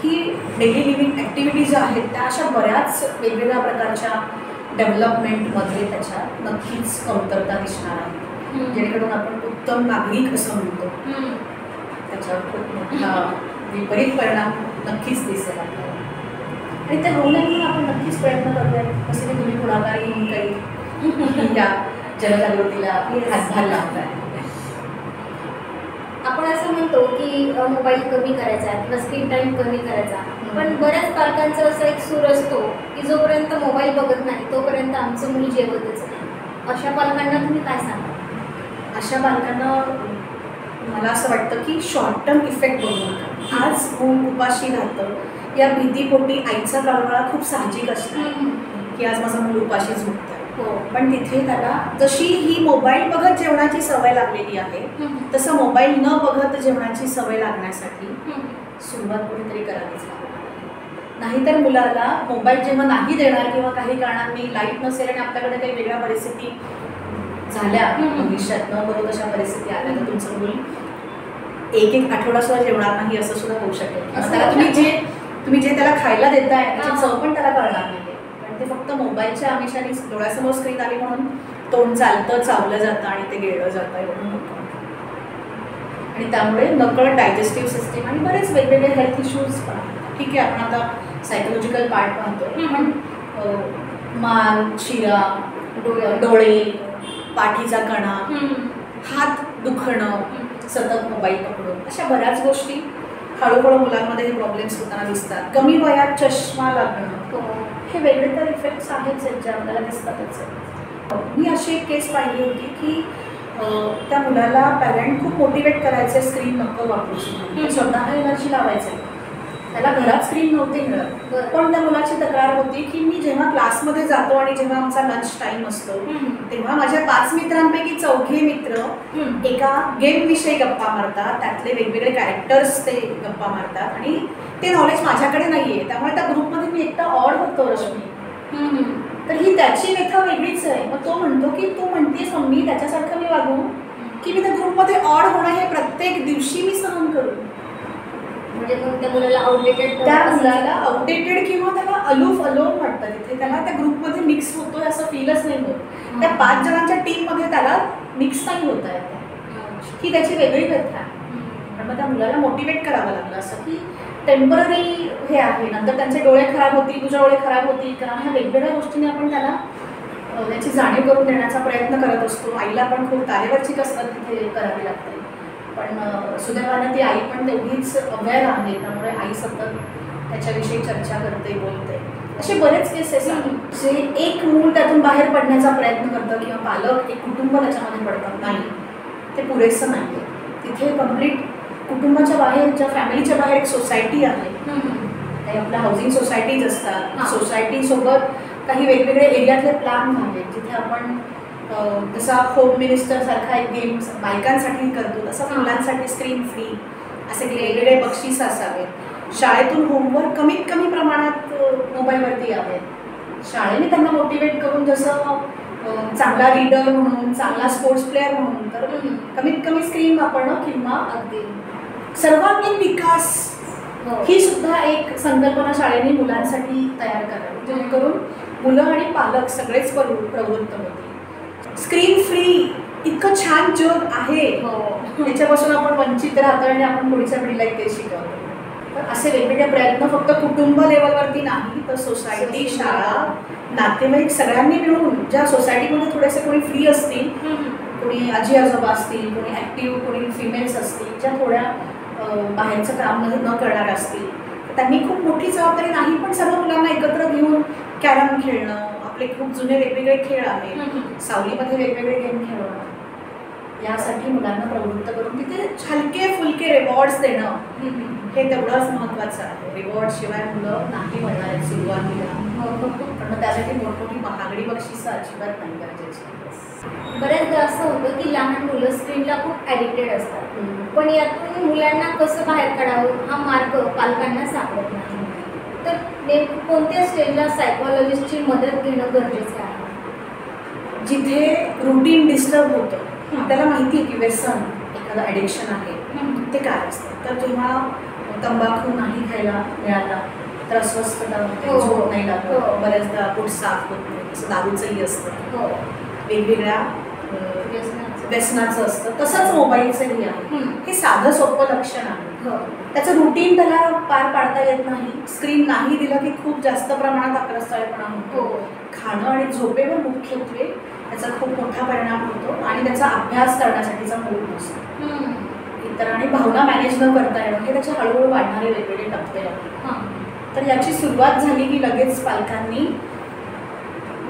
ही डेली लिव्हिंग ॲक्टिव्हिटीज आहेत त्या अशा बऱ्याच वेगवेगळ्या प्रकारच्या डेव्हलपमेंटमध्ये त्याच्यात नक्कीच कमतरता दिसणार आहे, जेणेकरून आपण उत्तम नागरिक असं म्हणतो त्याच्यावर खूप मोठा विपरीत परिणाम नक्कीच दिसेल आपल्याला. आणि ते होऊ नये म्हणून आपण नक्कीच प्रयत्न करूया, कसे की तुम्ही पुढाकारी म्हणून काही या जनजागृतीला हातभार लावताय. आपण असं म्हणतो की मोबाईल कमी करायचा किंवा स्क्रीन टाईम कमी करायचा, पण बऱ्याच पालकांचा असा एक सूर असतो की जोपर्यंत मोबाईल बघत नाही तोपर्यंत आमचं मूल जेवतच नाही. अशा पालकांना तुम्ही काय सांगा? अशा पालकांना मला असं वाटतं की शॉर्ट टर्म इफेक्ट बघू नका. आज मूल उपाशी राहतं या भीतीपोटी आईचा कळवळा खूप साहजिक असतो की आज माझं मूल उपाशी झोपतं, पण तिथे त्याला जशी ही मोबाईल बघत जेवणाची सवय लागलेली आहे तसं मोबाईल न बघत जेवणाची सवय लागण्यासाठी सुरुवात कुठेतरी करावीच लागते. नाहीतर मुलाला मोबाईल जेव्हा नाही देणार किंवा काही कारणांनी लाईट नसेल आणि आपल्याकडे काही वेगळ्या परिस्थिती झाल्या भविष्यात न बरोबर अशा परिस्थिती आल्या तर तुमचं मूल एक आठवडा सुद्धा जेवणार नाही असं सुद्धा होऊ शकेल. त्याला तुम्ही जे त्याला खायला देताय त्याची चव पण त्याला कळणार नाही, कारण ते फक्त मोबाईलच्या आमिषाने डोळ्यासमोर स्क्रीन आली म्हणून तोंड चालतं, चावलं जातं आणि ते गिळलं जातं एवढं होतं. आणि त्यामुळे नकळत डायजेस्टिव्ह सिस्टीम आणि बरेच वेगवेगळे हेल्थ इश्यूज पण. ठीक आहे, आपण आता सायकोलॉजिकल पार्ट पाहतो, पण मान, शिरा, डोळे, पाठीचा कणा, हात दुखणं सतत मोबाईल पकडून, अशा बऱ्याच गोष्टी हळूहळू मुलांमध्ये हे प्रॉब्लेम्स होताना दिसतात. कमी वयात चष्मा लागणं, हे वेगळे तर इफेक्ट्स आहेच जे आपल्याला दिसतातच. मी अशी एक केस पाहिली होती की त्या मुलाला पॅरेंट खूप मोटिवेट करायचे, स्क्रीन नको वापरू, स्वतः एनर्जी लावायचे, त्याला घरात स्क्रीन नव्हते मिळत. पण त्या मुलाची तक्रार होती की मी जेव्हा क्लासमध्ये जातो आणि जेव्हा आमचा लंच टाईम असतो तेव्हा माझ्या 5 मित्रांपैकी 4 मित्र एका गेम विषयी गप्पा मारतात, त्यातले वेगवेगळे कॅरेक्टर्स ते गप्पा मारतात आणि ते नॉलेज माझ्याकडे नाहीये, त्यामुळे त्या ग्रुपमध्ये मी एकटा ऑड होतो रश्मी. तर ही त्याची व्यथा वेगळीच आहे. मग तो म्हणतो की तू म्हणतेस मम्मी त्याच्यासारखं मी वागू की मी त्या ग्रुपमध्ये ऑड होणं हे प्रत्येक दिवशी मी सहन करू. म्हणजे त्या मुलाला आउटडेटेड, त्या मुलाला आउटडेटेड किंवा त्याला अलोन वाटतं, तिथे त्याला त्या ग्रुपमध्ये मिक्स होतोय असं फीलच नाही होत. त्या 5 जणांच्या टीममध्ये त्याला मिक्स नाही होत आहे, ही त्याची वेगळी व्यथा आहे. पण मग त्या मुलाला मोटिवेट करावं लागलं असं की टेम्पररी हे आहे, नंतर त्यांचे डोळे खराब होतील, तुझे डोळे खराब होतील, कारण ह्या वेगवेगळ्या गोष्टीने आपण त्याला त्याची जाणीव करून देण्याचा प्रयत्न करत असतो. आईला पण खूप तारेवरची कसरत तिथे करावी लागते. पण सुदैवानं ती आई पण तेवढीच अवेअर आहे, त्यामुळे आई सतत त्याच्याविषयी चर्चा करते, बोलते. असे बरेच केसेस आहेत जे एक मूल त्यातून बाहेर पडण्याचा प्रयत्न करतं किंवा पालक, एक कुटुंब त्याच्यामध्ये पडतात. नाही, ते पुरेसं नाही. तिथे कम्प्लीट कुटुंबाच्या बाहेर, ज्या फॅमिलीच्या बाहेर एक सोसायटी आहे, काही आपल्या हाऊसिंग सोसायटीज असतात, सोसायटीसोबत काही वेगवेगळे एरियातले प्लॅन आहेत जिथे आपण जसा होम मिनिस्टर सारखा एक गेम्स बायकांसाठी करतो तसं मुलांसाठी स्क्रीन फ्री असे वेगवेगळे बक्षीस असावेत. शाळेतून होमवर्क कमीत कमी प्रमाणात मोबाईलवरती यावेत. शाळेने त्यांना मोटिवेट करून जसं चांगला रीडर म्हणून, चांगला स्पोर्ट्स प्लेअर म्हणून, तर कमीत कमी स्क्रीन वापरणं किंवा अगदी सर्वांगीण विकास ही सुद्धा एक संकल्पना शाळेने मुलांसाठी तयार करावी, जेणेकरून मुलं आणि पालक सगळेच प्रवृत्त होतील. स्क्रीन फ्री इतकं छान जग आहे, त्याच्यापासून आपण वंचित राहतो आणि आपण पुढच्या पिढीला ते शिकवतो. तर असे वेगवेगळे प्रयत्न फक्त कुटुंब लेवलवरती नाही, तर सोसायटी, शाळा, नातेवाईक सगळ्यांनी मिळून, ज्या सोसायटीमध्ये थोडेसे कोणी फ्री असतील, कोणी आजी आजोबा असतील, कोणी ॲक्टिव्ह, कोणी फिमेल्स असतील, ज्या थोड्या बाहेरचं काम न करणार असतील, त्यांनी खूप मोठी जबाबदारी नाही, पण सर्व मुलांना एकत्र घेऊन कॅरम खेळणं, आपले खूप जुने वेगवेगळे खेळ आहेत, सावलीमध्ये वेगवेगळे गेम खेळणं, यासाठी मुलांना प्रवृत्त करून तिथे हलके फुलके रिवॉर्ड्स देणं हे तेवढंच महत्त्वाचं आहे. रिवॉर्ड शिवाय मुलं नाही म्हणणार आहेत सुरुवातीला, पण त्यासाठी मोठमोठी महागडी बक्षिसं अजिबात नाही गरजेची. बऱ्याचदा असं होतं की लहान मुलं स्क्रीनला खूप ॲडिक्टेड असतात, पण यातून मुलांना कसं बाहेर काढावं हा मार्ग पालकांना सापडत नाही. तर नेमकं कोणत्या स्टेजला सायकोलॉजिस्टची मदत घेणं गरजेचं आहे? जिथे रुटीन डिस्टर्ब होतं, आपल्याला माहिती आहे की व्यसन, एखादं ॲडिक्शन आहे, ते काय असतं. तर जेव्हा तंबाखू नाही खायला मिळाला तर अस्वस्थता होते, झोप नाही लागत, बऱ्याचदा पोट साफ होत नाही, असं दारूचंही असतं, वेगवेगळ्या व्यसनाचं असतं, तसंच मोबाईलचंही आहे. हे साधं सोपं लक्षण आहे. त्याचं रुटीन त्याला पार पाडता येत नाही. स्क्रीन नाही दिलं की खूप जास्त प्रमाणात आक्रस्ताळेपणा होतो. खाणं आणि झोपेवर मुख्यत्वे त्याचा खूप मोठा परिणाम होतो आणि त्याचा अभ्यास करण्यासाठीचा मूड नसतो. इतरांनी भावना मॅनेज न करता येणं हे त्याचे हळूहळू वाढणारे वेगवेगळे टप्पे आहेत. तर याची सुरुवात झाली की लगेच पालकांनी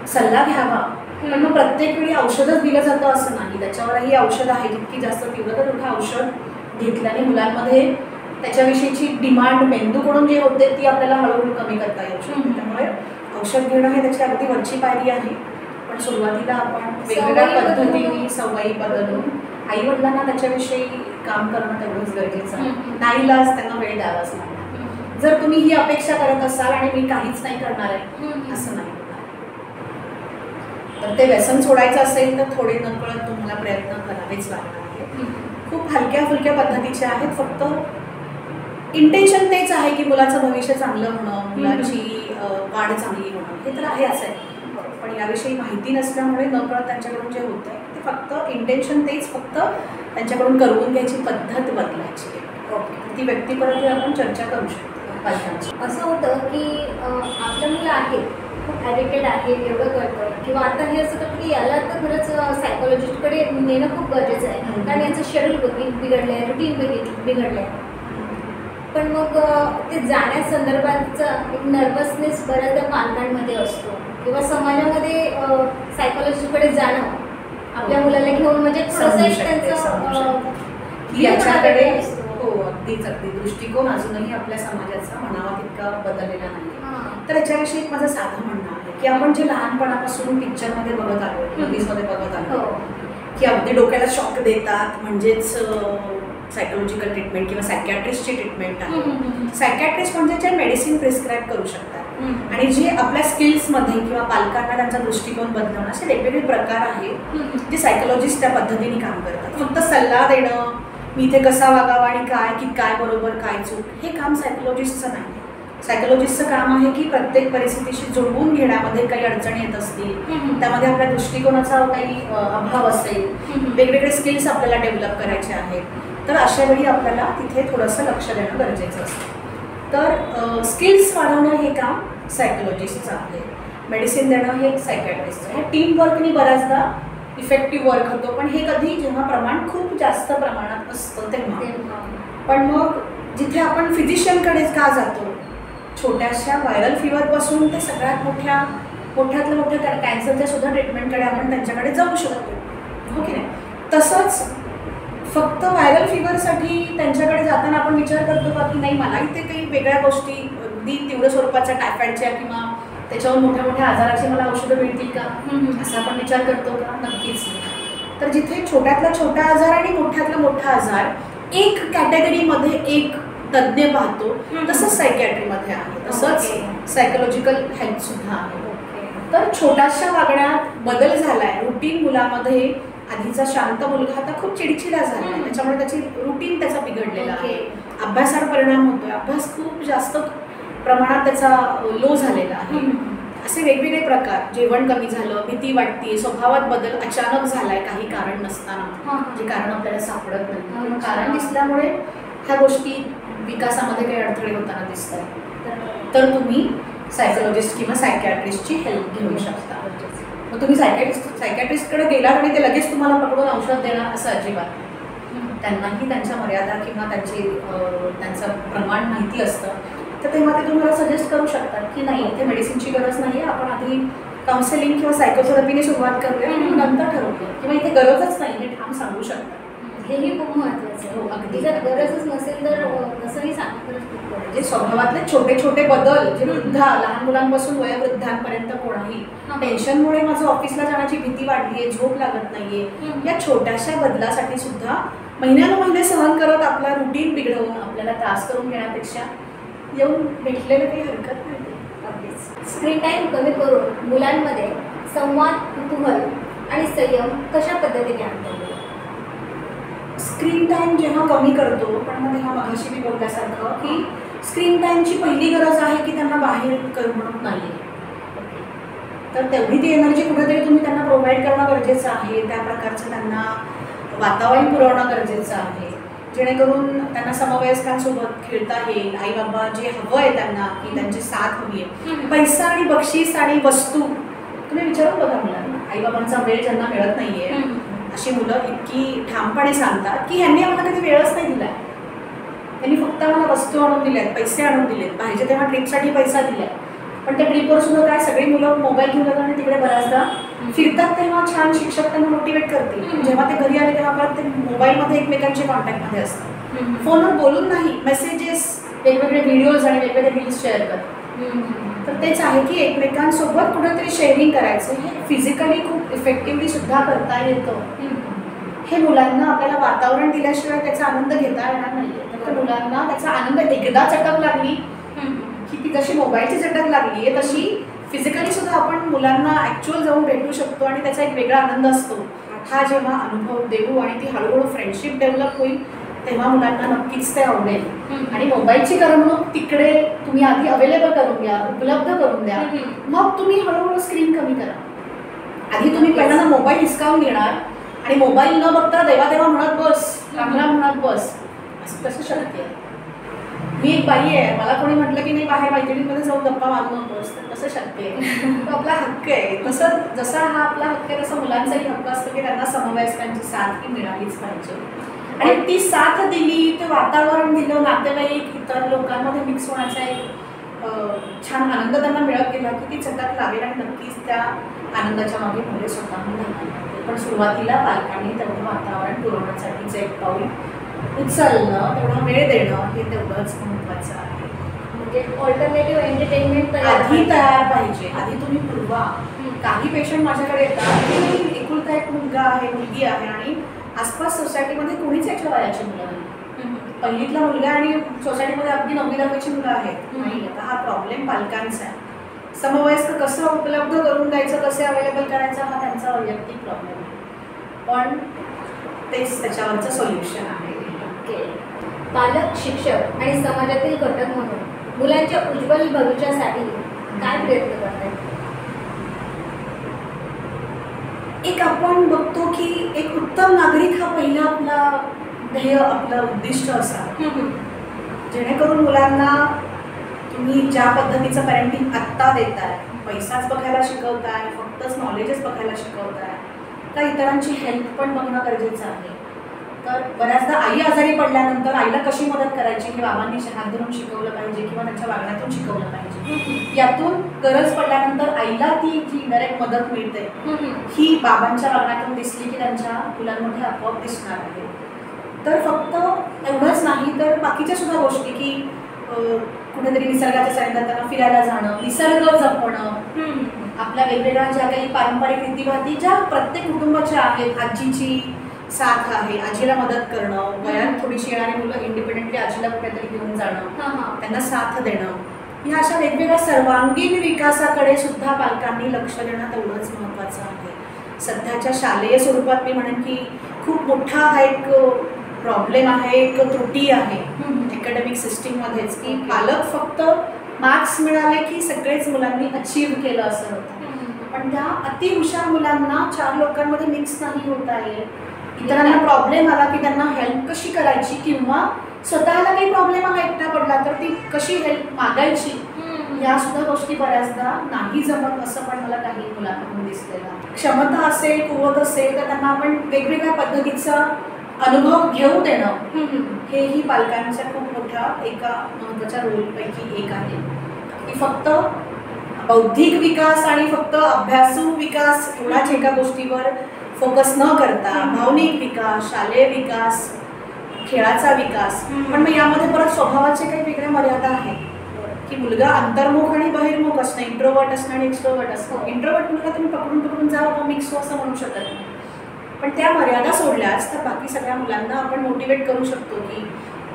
सल्ला घ्यावा. पण मग प्रत्येक वेळी औषधच दिलं जातं असं नाही. त्याच्यावरही औषध आहे, जितकी जास्त तीव्रता तेवढं औषध घेतल्याने मुलांमध्ये त्याच्याविषयीची डिमांड मेंदूकडून जे होते ती आपल्याला हळूहळू कमी करता येऊ शकते. त्यामुळे औषध घेणं हे त्याची अगदी वरची पायरी आहे. पण सुरुवातीला आपण वेगवेगळ्या पद्धतीने सवयी बदलून आईवडिलांना त्याच्याविषयी काम करणं तेवढंच गरजेचं आहे. नाईलाज त्यांना वेळ द्यावाच लागणार. जर तुम्ही ही अपेक्षा करत असाल आणि मी काहीच नाही करणार आहे असं नाही, तर ते व्यसन सोडायचं असेल तर थोडे नकळत तुम्हाला प्रयत्न करावेच लागणार आहे. खूप हलक्या फुलक्या पद्धतीचे आहेत. फक्त इंटेन्शन तेच आहे की मुलाचं भविष्य चांगलं होणं, मुलाची वाढ चांगली होणं, हे तर आहे असं आहे. पण याविषयी माहिती नसल्यामुळे नकळत त्यांच्याकडून जे होतं आहे ते फक्त इंटेन्शन तेच, फक्त त्यांच्याकडून करून घ्यायची पद्धत बदलायची. ती व्यक्तिपरत्वे आपण चर्चा करू शकतो पालकांची. असं होतं की आपलं मुलं आहे खूप ॲडिक्टेड आहे, एवढं कळतं, किंवा आता हे असं करतं की याला तर खरंच सायकोलॉजिस्टकडे नेणं खूप गरजेचं आहे, कारण याचं शेड्यूल बिघडलं आहे, रुटीन बिघडलं आहे. पण मग ते जाण्यासंदर्भातचा एक नर्वसनेस बऱ्याचदा पालकांमध्ये असतो किंवा समाजामध्ये सायकोलॉजीकडे जाणं आपल्या मुलाला घेऊन म्हणजे थोडंसं एक त्यांचं याच्याकडे हो अगदीच अगदी दृष्टिकोन अजूनही आपल्या समाजाचा म्हणावा तितका बदललेला नाही. तर याच्याविषयी एक माझं साधं म्हणणं आहे की आपण जे लहानपणापासून पिक्चरमध्ये बघत आलो, मूवीजमध्ये बघत आलो की अगदी डोक्याला शॉक देतात म्हणजेच सायकोलॉजिकल ट्रीटमेंट किंवा सायकॅट्रिस्टची ट्रीटमेंट आहे. सायकॅट्रिस्ट म्हणजे जे मेडिसिन प्रिस्क्राईब करू शकतात आणि जे आपल्या स्किल्समध्ये किंवा पालकांना त्यांचा दृष्टिकोन बदलवणं असे वेगवेगळे प्रकार आहेत जे सायकोलॉजिस्ट त्या पद्धतीने काम करतात. फक्त सल्ला देणं, मी इथे कसा वागावा आणि काय बरोबर काय चूक, हे काम सायकोलॉजिस्टचं नाही. सायकोलॉजिस्टचं काम आहे की प्रत्येक परिस्थितीशी जुळवून घेण्यामध्ये काही अडचणी येत असतील, त्यामध्ये आपल्या दृष्टिकोनाचा काही अभाव असेल, वेगवेगळे स्किल्स आपल्याला डेव्हलप करायचे आहेत, तर अशा वेळी आपल्याला तिथे थोडंसं लक्ष देणं गरजेचं असतं. तर स्किल्स वाढवणं हे काम सायकोलॉजिस्टचं आहे, मेडिसिन देणं हे सायकॅट्रिस्टचं आहे. टीम वर्कनी बऱ्याचदा इफेक्टिव्ह वर्क होतो, पण हे कधी जेव्हा प्रमाण खूप जास्त प्रमाणात असतं तेव्हा. पण मग जिथे आपण फिजिशियनकडेच का जातो, छोट्याशा व्हायरल फीवरपासून ते सगळ्यात मोठ्यातल्या मोठ्या कॅन्सरच्या सुद्धा ट्रीटमेंटकडे आपण त्यांच्याकडे जाऊ शकतो, हो की नाही. तसंच फक्त व्हायरल फीवरसाठी त्यांच्याकडे जाताना आपण विचार करतो का की नाही मला इथे काही वेगळ्या गोष्टी अगदी तीव्र स्वरूपाच्या टायफॉइडच्या किंवा त्याच्यावर मोठ्या मोठ्या आजाराची मला औषधं मिळतील का, असा आपण विचार करतो का? नक्कीच नाही. तर जिथे छोट्यातला छोटा आजार आणि मोठ्यातला मोठा आजार एक कॅटेगरीमध्ये एक तज्ज्ञ पाहतो, तसंच सायकॅट्रीमध्ये आहे, तसंच सायकोलॉजिकल हेल्थ सुद्धा आहे. तर छोट्याशा वागण्यात बदल झालाय, रुटीन मुलामध्ये आधीचा शांत मुलगा आता खूप चिडचिडा झाला आहे, त्याच्यामुळे त्याची रुटीन त्याचा बिघडलेला आहे, अभ्यासावर परिणाम होतोय, अभ्यास खूप जास्त प्रमाणात त्याचा लो झालेला आहे. असे वेगवेगळे प्रकार, जेवण कमी झालं, भीती वाटते, स्वभावात बदल अचानक झालाय काही कारण नसताना, जे कारण आपल्याला सापडत नाही, कारण दिसल्यामुळे ह्या गोष्टी विकासामध्ये काही अडथळे होताना दिसत आहेत, तर तुम्ही सायकोलॉजिस्ट किंवा सायकॅट्रिस्टची हेल्प घेऊ शकता. मग तुम्ही सायकॅट्रिस्टकडे गेलात आणि ते लगेच तुम्हाला पकडून औषध देणार असं अजिबात, त्यांनाही त्यांच्या मर्यादा किंवा त्यांचं प्रमाण माहिती असतं, तर तेव्हा ते तुम्हाला सजेस्ट करू शकतात की नाही इथे मेडिसिनची गरज नाही आहे, आपण आधी काउन्सिलिंग किंवा सायकोथेरपीने सुरुवात करूया आणि नंतर ठरवूया, किंवा इथे गरजच नाही हे ठाम सांगू शकतात. हेही खूप महत्त्वाचं आहे. अगदी जर गरजच नसेल तर तसंही सांगितलं खूप म्हणजे स्वभावातले छोटे छोटे बदल जे लहान मुलांपासून वयोवृद्धांपर्यंत कोणाही टेन्शनमुळे माझं ऑफिसला जाण्याची भीती वाढली आहे, झोप लागत नाहीये, या छोट्याशा बदलासाठी सुद्धा महिन्यानुमहिने सहन करत आपला रुटीन बिघडवून आपल्याला त्रास करून घेण्यापेक्षा येऊन भेटलेलं काही हरकत नाही. अगदीच स्क्रीन टाईम कमी करून मुलांमध्ये संवाद, कुतूहल आणि संयम कशा पद्धतीने आणता येईल? स्क्रीन टाईम जेव्हा कमी करतो, पण मग तेव्हा मगाशी मी बोलल्यासारखं की स्क्रीन टाईमची पहिली गरज आहे की त्यांना बाहेर करमणूक नाही आहे, तर तेवढी ती एनर्जी कुठेतरी तुम्ही त्यांना प्रोव्हाइड करणं गरजेचं आहे, त्या प्रकारचं त्यांना वातावरण पुरवणं गरजेचं आहे, जेणेकरून त्यांना समवयस्कांसोबत खेळता येईल. आई बाबा जे हवं आहे त्यांना की त्यांची साथ हवी आहे, पैसा आणि बक्षीस आणि वस्तू तुम्ही विचारून बघा मुलांना, आई बाबांचा वेळ ज्यांना मिळत नाहीये अशी मुलं इतकी ठामपणे सांगतात की ह्यांनी आम्हाला कधी वेळच नाही दिलाय, त्यांनी फक्त आम्हाला वस्तू आणून दिल्यात, पैसे आणून दिलेत, पाहिजे तेव्हा ट्रिपसाठी पैसा दिलाय, पण त्या ट्रिपवर सुद्धा काय सगळी मुलं मोबाईल घेऊन जातात आणि तिकडे बऱ्याचदा फिरतात, तेव्हा छान शिक्षक त्यांना मोटिवेट करतील, जेव्हा ते घरी आले तेव्हा परत ते मोबाईलमध्ये एकमेकांच्या कॉन्टॅक्टमध्ये असतात, फोनवर बोलून नाही, मेसेजेस, वेगवेगळे व्हिडिओज आणि वेगवेगळे रील्स शेअर करतात. तर तेच आहे की एकमेकांसोबत कुठेतरी शेअरिंग करायचं, हे फिजिकली खूप इफेक्टिव्हली सुद्धा करता येतं. हे मुलांना आपल्याला वातावरण दिल्याशिवाय त्याचा आनंद घेता येणार नाही. तर मुलांना त्याचा आनंद एकदा चटक लागली की ती जशी मोबाईलची चटक लागली आहे तशी फिजिकली सुद्धा आपण मुलांना ॲक्च्युअल जाऊन भेटू शकतो आणि त्याचा एक वेगळा आनंद असतो. हा जेव्हा अनुभव देऊ आणि ती हळूहळू फ्रेंडशिप डेव्हलप होईल तेव्हा मुलांना नक्कीच ते आवडेल. आणि मोबाईलची करमणूक तिकडे तुम्ही आधी अवेलेबल करून द्या, उपलब्ध करून द्या, मग तुम्ही हळूहळू स्क्रीन कमी करा. आधी तुम्ही पहिल्यांदा मोबाईल हिसकावून घेणार आणि मोबाईल न बघता देवा म्हणत बस, रामराम म्हणत बस, असं कसं शक्य आहे? मी एक बाई आहे, मला कोणी म्हटलं की नाही बाहेर मैत्रिणींमध्ये जाऊन गप्पा मारू नकोस, तर कसं शक्य आहे? तो आपला हक्क आहे. तसं जसा हा आपला हक्क आहे तसा मुलांचाही हक्क असतो की त्यांना समवयस्कांची साथ ही मिळालीच पाहिजे. आणि ती साथ दिली, ते वातावरण दिलं, नातेवाईक इतर लोकांमध्ये मिक्स होण्याचा एक छान आनंद त्यांना मिळत गेला की ती चटक लागेल आणि नक्कीच त्या आनंदाच्या मागे मुले स्वतःहून लागली. पण सुरुवातीला पालकांनी तेवढं वातावरण पुरवण्यासाठीचं एक पाऊल उचलणं, तेवढा वेळ देणं हे तेवढंच महत्त्वाचं आहे. म्हणजे ऑल्टरनेटिव्ह एंटरटेनमेंट आधी तयार पाहिजे, आधी तुम्ही पुरवा. काही पेशंट माझ्याकडे येतात की एकुलता एक मुलगा आहे, मुलगी आहे आणि आसपास सोसायटीमध्ये कोणीच याच्या वयाची मुलं नाही. पहिलीतला मुलगा आणि सोसायटीमध्ये अगदी 9वी-10वीची मुलं आहेत. नाही, आता हा प्रॉब्लेम पालकांचा आहे. समवयस्क कसं उपलब्ध करून द्यायचं, कसे अवेलेबल करायचं हा त्यांचा वैयक्तिक प्रॉब्लेम आहे, पण तेच त्याच्यावरचं सोल्युशन आहे. पालक, शिक्षक आणि समाजातील घटक म्हणून मुलांच्या उज्ज्वल भविष्यासाठी काय प्रयत्न करतात? एक आपण बघतो की एक उत्तम नागरिक हा पहिला आपला ध्येय, आपलं उद्दिष्ट असावं, जेणेकरून मुलांना तुम्ही ज्या पद्धतीचं पॅरेंटिंग आत्ता देताय, पैसाच बघायला शिकवताय, फक्तच नॉलेजच बघायला शिकवताय, का इतरांची हेल्थ पण बघणं गरजेचं आहे. तर बऱ्याचदा आई आजारी पडल्यानंतर आईला कशी मदत करायची हे बाबांनी हात धरून शिकवलं पाहिजे किंवा त्यांच्या वागण्यातून शिकवलं पाहिजे. यातून गरज पडल्यानंतर आईला ती जी डायरेक्ट मदत मिळते ही बाबांच्या वागण्यातून दिसली की त्यांच्या मुलांमध्ये आपोआप दिसणार आहे. तर फक्त एवढंच नाही तर बाकीच्या सुद्धा गोष्टी की कुठेतरी निसर्गाच्या सानिध्यात फिरायला जाणं, निसर्ग जपणं, आपल्या वेगवेगळ्या ज्या काही पारंपरिक रीतीभाती ज्या प्रत्येक कुटुंबाच्या आहेत, आजीची साथ आहे, आजीला मदत करणं, वयात थोडीशी येणारी मुलं इंडिपेंडेंटली आजीला कुठेतरी घेऊन जाणं, त्यांना साथ देणं, ह्या अशा वेगवेगळ्या सर्वांगीण विकासाकडे सुद्धा पालकांनी लक्ष देणं तेवढंच महत्त्वाचं आहे. सध्याच्या शालेय स्वरूपात मी म्हणेन की खूप मोठा हा एक प्रॉब्लेम आहे, एक त्रुटी आहे अकॅडमिक सिस्टीममध्येच की पालक फक्त मार्क्स मिळाले की सगळेच मुलांनी अचीव्ह केलं असं होतं, पण त्या अतिहुशार मुलांना 4 लोकांमध्ये मिक्स नाही होता येत. इतरांना प्रॉब्लेम आला की त्यांना हेल्प कशी करायची किंवा स्वतःला काही प्रॉब्लेम आला एकटा पडला तर ती कशी हेल्प मागायची, या सुद्धा गोष्टी बऱ्याचदा नाही जमत असं पण मला काही मुलांकडून दिसलेलं. क्षमता असेल, कुवत असेल तर त्यांना आपण वेगवेगळ्या पद्धतीचा अनुभव घेऊ देणं हेही पालकांच्या खूप मोठ्या एका महत्त्वाच्या रोलपैकी एक आहे. की फक्त बौद्धिक विकास आणि फक्त अभ्यासू विकास एवढ्याच एका गोष्टीवर फोकस न करता भावनिक विकास, शालेय विकास, खेळाचा विकास, पण मग यामध्ये परत स्वभावाचे काही वेगळ्या मर्यादा आहेत की मुलगा अंतर्मुख आणि बहिर्मुख असणं, इंट्रोवर्ट असणं आणि एक्स्ट्रोवर्ट असणं. इंट्रोवर्ट मुलगा तुम्ही पकडून जावं मिक्स हो असं म्हणू शकत नाही, पण त्या मर्यादा सोडल्यास तर बाकी सगळ्या मुलांना आपण मोटिवेट करू शकतो की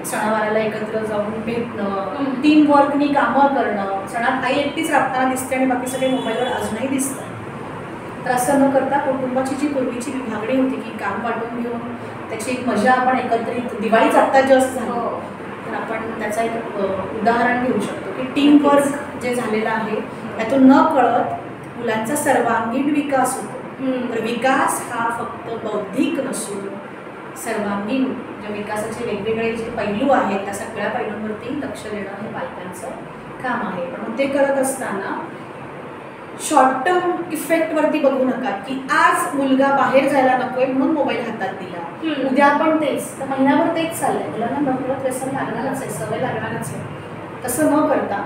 सणावाराला एकत्र जाऊन भेटणं, टीम वर्कनी कामं करणं. सणात आई एकटीच राबताना दिसते आणि बाकी सगळे मोबाईलवर अजूनही दिसतात. तर असं न करता कुटुंबाची जी पूर्वीची विभागणी होती की काम वाटून घेऊन त्याची एक मजा आपण एकत्रित, दिवाळीच आत्ता जस्ट झाली तर आपण त्याचं एक उदाहरण घेऊ शकतो की टीम वर्क जे झालेलं आहे त्यातून न कळत मुलांचा सर्वांगीण विकास होतो. तर विकास हा फक्त बौद्धिक नसून सर्वांगीण ज्या विकासाचे वेगवेगळे जे पैलू आहेत त्या सगळ्या पैलूंवरती लक्ष देणं हे पालकांचं काम आहे. पण ते करत असताना शॉर्ट टर्म इफेक्टवरती बघू नका की आज मुलगा बाहेर जायला नकोय म्हणून मोबाईल हातात दिला, उद्या पण तेच, तर महिनाभर तेच चाललंय, मुलांना नकळत व्यसन लागणारच आहे, सवय लागणारच आहे. तसं न करता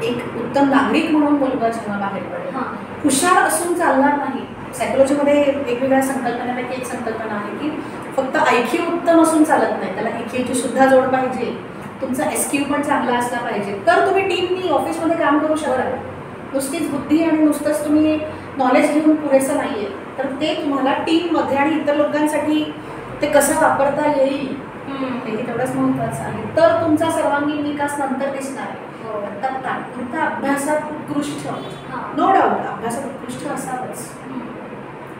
एक उत्तम नागरिक म्हणून मुलगा जेव्हा बाहेर पडेल, हुशार असून चालणार नाही. सायकोलॉजीमध्ये वेगवेगळ्या संकल्पनेपैकी एक संकल्पना आहे की फक्त IQ उत्तम असून चालत नाही, त्याला EQची सुद्धा जोड पाहिजे, तुमचा SQ पण चांगला असला पाहिजे, तर तुम्ही टीमनी ऑफिसमध्ये काम करू शकाल. नुसतीच बुद्धी आणि नुसतंच तुम्ही नॉलेज घेऊन पुरेसं नाही आहे, तर ते तुम्हाला टीममध्ये आणि इतर लोकांसाठी ते कसं वापरता येईल हेही तेवढंच महत्त्वाचं आहे. तर तुमचा सर्वांगीण विकास नंतर दिसणार आहे. आता तात्पुरता अभ्यासात उत्कृष्ट, नो डाऊट अभ्यासात उत्कृष्ट असावंच,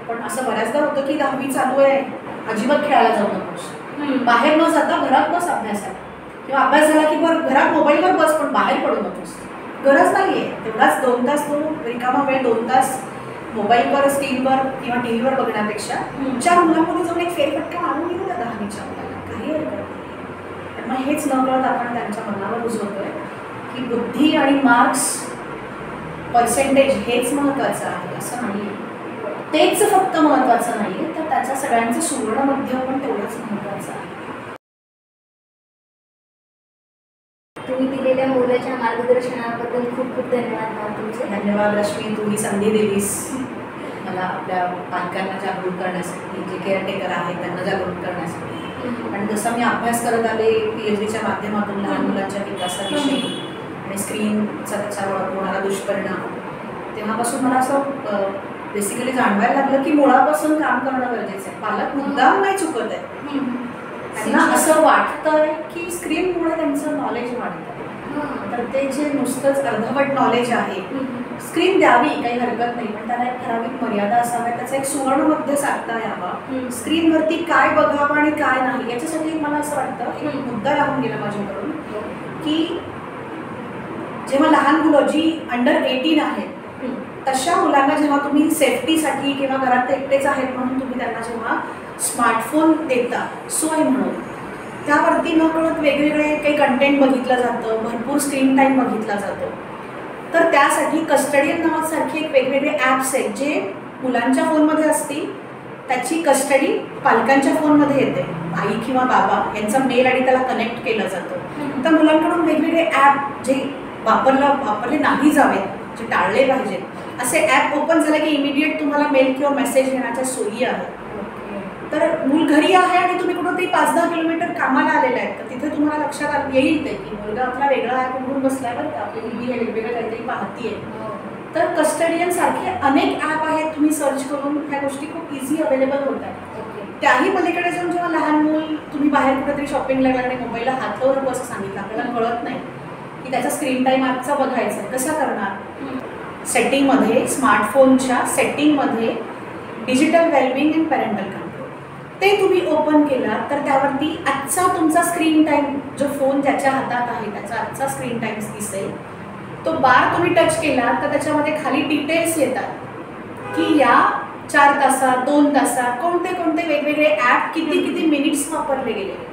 पण असं बऱ्याचदा होतं की 10वी चालू आहे, अजिबात खेळायला जाऊ नकोस, बाहेर न जाता घरात बस अभ्यासाला, किंवा अभ्यास झाला की बरं घरात मोबाईलवर बस पण बाहेर पडू नकोस. गरज नाही आहे, तेवढाच 2 तास तो रिकामा वेळ 2 तास मोबाईलवर, स्क्रीनवर किंवा टी व्हीवर बघण्यापेक्षा 4 मुलांमध्ये जाऊन एक फेरफटका मारून येऊ द्या 10वीच्या मुलाला, काही हरकत नाही. पण मग हेच न कळत आपण त्यांच्या मनावर रुजवतोय की बुद्धी आणि मार्क्स, पर्सेंटेज हेच महत्त्वाचं आहे असं नाही. तेच फक्त महत्त्वाचं नाही आहे, तर त्याच्या सगळ्यांचं सुवर्णमध्य पण तेवढंच महत्त्वाचं आहे. तुम्ही दिलेल्या मूल्याच्या मार्गदर्शनाबद्दल खूप खूप धन्यवाद मॅम तुमचे. धन्यवाद रश्मी, तुम्ही संधी दिलीस मला आपल्या पालकांना जागरूक करण्यासाठी, जे केअरटेकर आहेत त्यांना जागरूक करण्यासाठी. आणि जसं मी अभ्यास करत आले PhDच्या माध्यमातून लहान मुलांच्या विकासाविषयी आणि स्क्रीनचा त्याच्यावर होणारा दुष्परिणाम, तेव्हापासून मला असं बेसिकली जाणवायला लागलं की मुळापासून काम करणं गरजेचं आहे. पालक मुद्दाम नाही चुकत आहे, त्यांना असं वाटतंय की स्क्रीनमुळे त्यांचं नॉलेज वाढतं, तर ते जे नुसतंच अर्धवट नॉलेज आहे, स्क्रीन द्यावी काही हरकत नाही, पण त्याला एक ठराविक मर्यादा असाव्या, त्याचा एक सुवर्णमध्य साधता यावा. स्क्रीनवरती काय बघावं आणि काय नाही याच्यासाठी मला असं वाटतं एक मुद्दा राहून गेला माझ्याकडून की जेव्हा लहान मुलं जी अंडर 18 आहेत तशा मुलांना जेव्हा तुम्ही सेफ्टीसाठी किंवा घरात एकटेच आहेत म्हणून तुम्ही त्यांना जेव्हा स्मार्टफोन देता सोय म्हणून, त्यावरती न कळत वेगवेगळे काही कंटेंट बघितलं जातं, भरपूर स्क्रीन टाईम बघितला जातो. तर त्यासाठी कस्टडियन नावासारखे एक वेगवेगळे ॲप्स आहेत जे मुलांच्या फोनमध्ये असतील, त्याची कस्टडी पालकांच्या फोनमध्ये येते, आई किंवा बाबा यांचा मेल आणि त्याला कनेक्ट केलं जातं. तर मुलांकडून वेगवेगळे ॲप जे वापरले नाही जावेत, जे टाळले पाहिजेत, असे ॲप ओपन झाले की इमिडिएट तुम्हाला मेल किंवा मेसेज येण्याच्या सोयी आहेत. तर मूल घरी आहे आणि तुम्ही कुठंतरी 5-10 किलोमीटर कामाला आलेले आहेत, तर तिथे तुम्हाला लक्षात येईल ते की मुलगा आपला वेगळा ॲप उघडून बसलाय बरं का, आपली मुलगी हे वेगवेगळं काहीतरी पाहतीये. तर कस्टडियन सारखे अनेक ॲप आहेत, तुम्ही सर्च करून ह्या गोष्टी खूप इझी अवेलेबल होत आहेत. त्याही पलीकडे जाऊन जेव्हा लहान मूल तुम्ही बाहेर कुठेतरी शॉपिंगला गेला आणि मोबाईलला हात लावू नको असं सांगितलं, आपल्याला कळत नाही की त्याचा स्क्रीन टाईम आजचा बघायचा आहे, कसा करणार? सेटिंगमध्ये, स्मार्टफोनच्या सेटिंगमध्ये digital wellbeing and parental control ते तुम्ही ओपन केला तर त्यावरती आजचा तुमचा स्क्रीन टाईम, जो फोन ज्याच्या हातात आहे त्याचा आजचा स्क्रीन टाईम दिसेल. तो बार तुम्ही टच केला तर त्याच्यामध्ये खाली डिटेल्स येतात की या 4 तासात 2 तासात कोणते कोणते वेगवेगळे ॲप किती मिनिट्स वापरले गेले.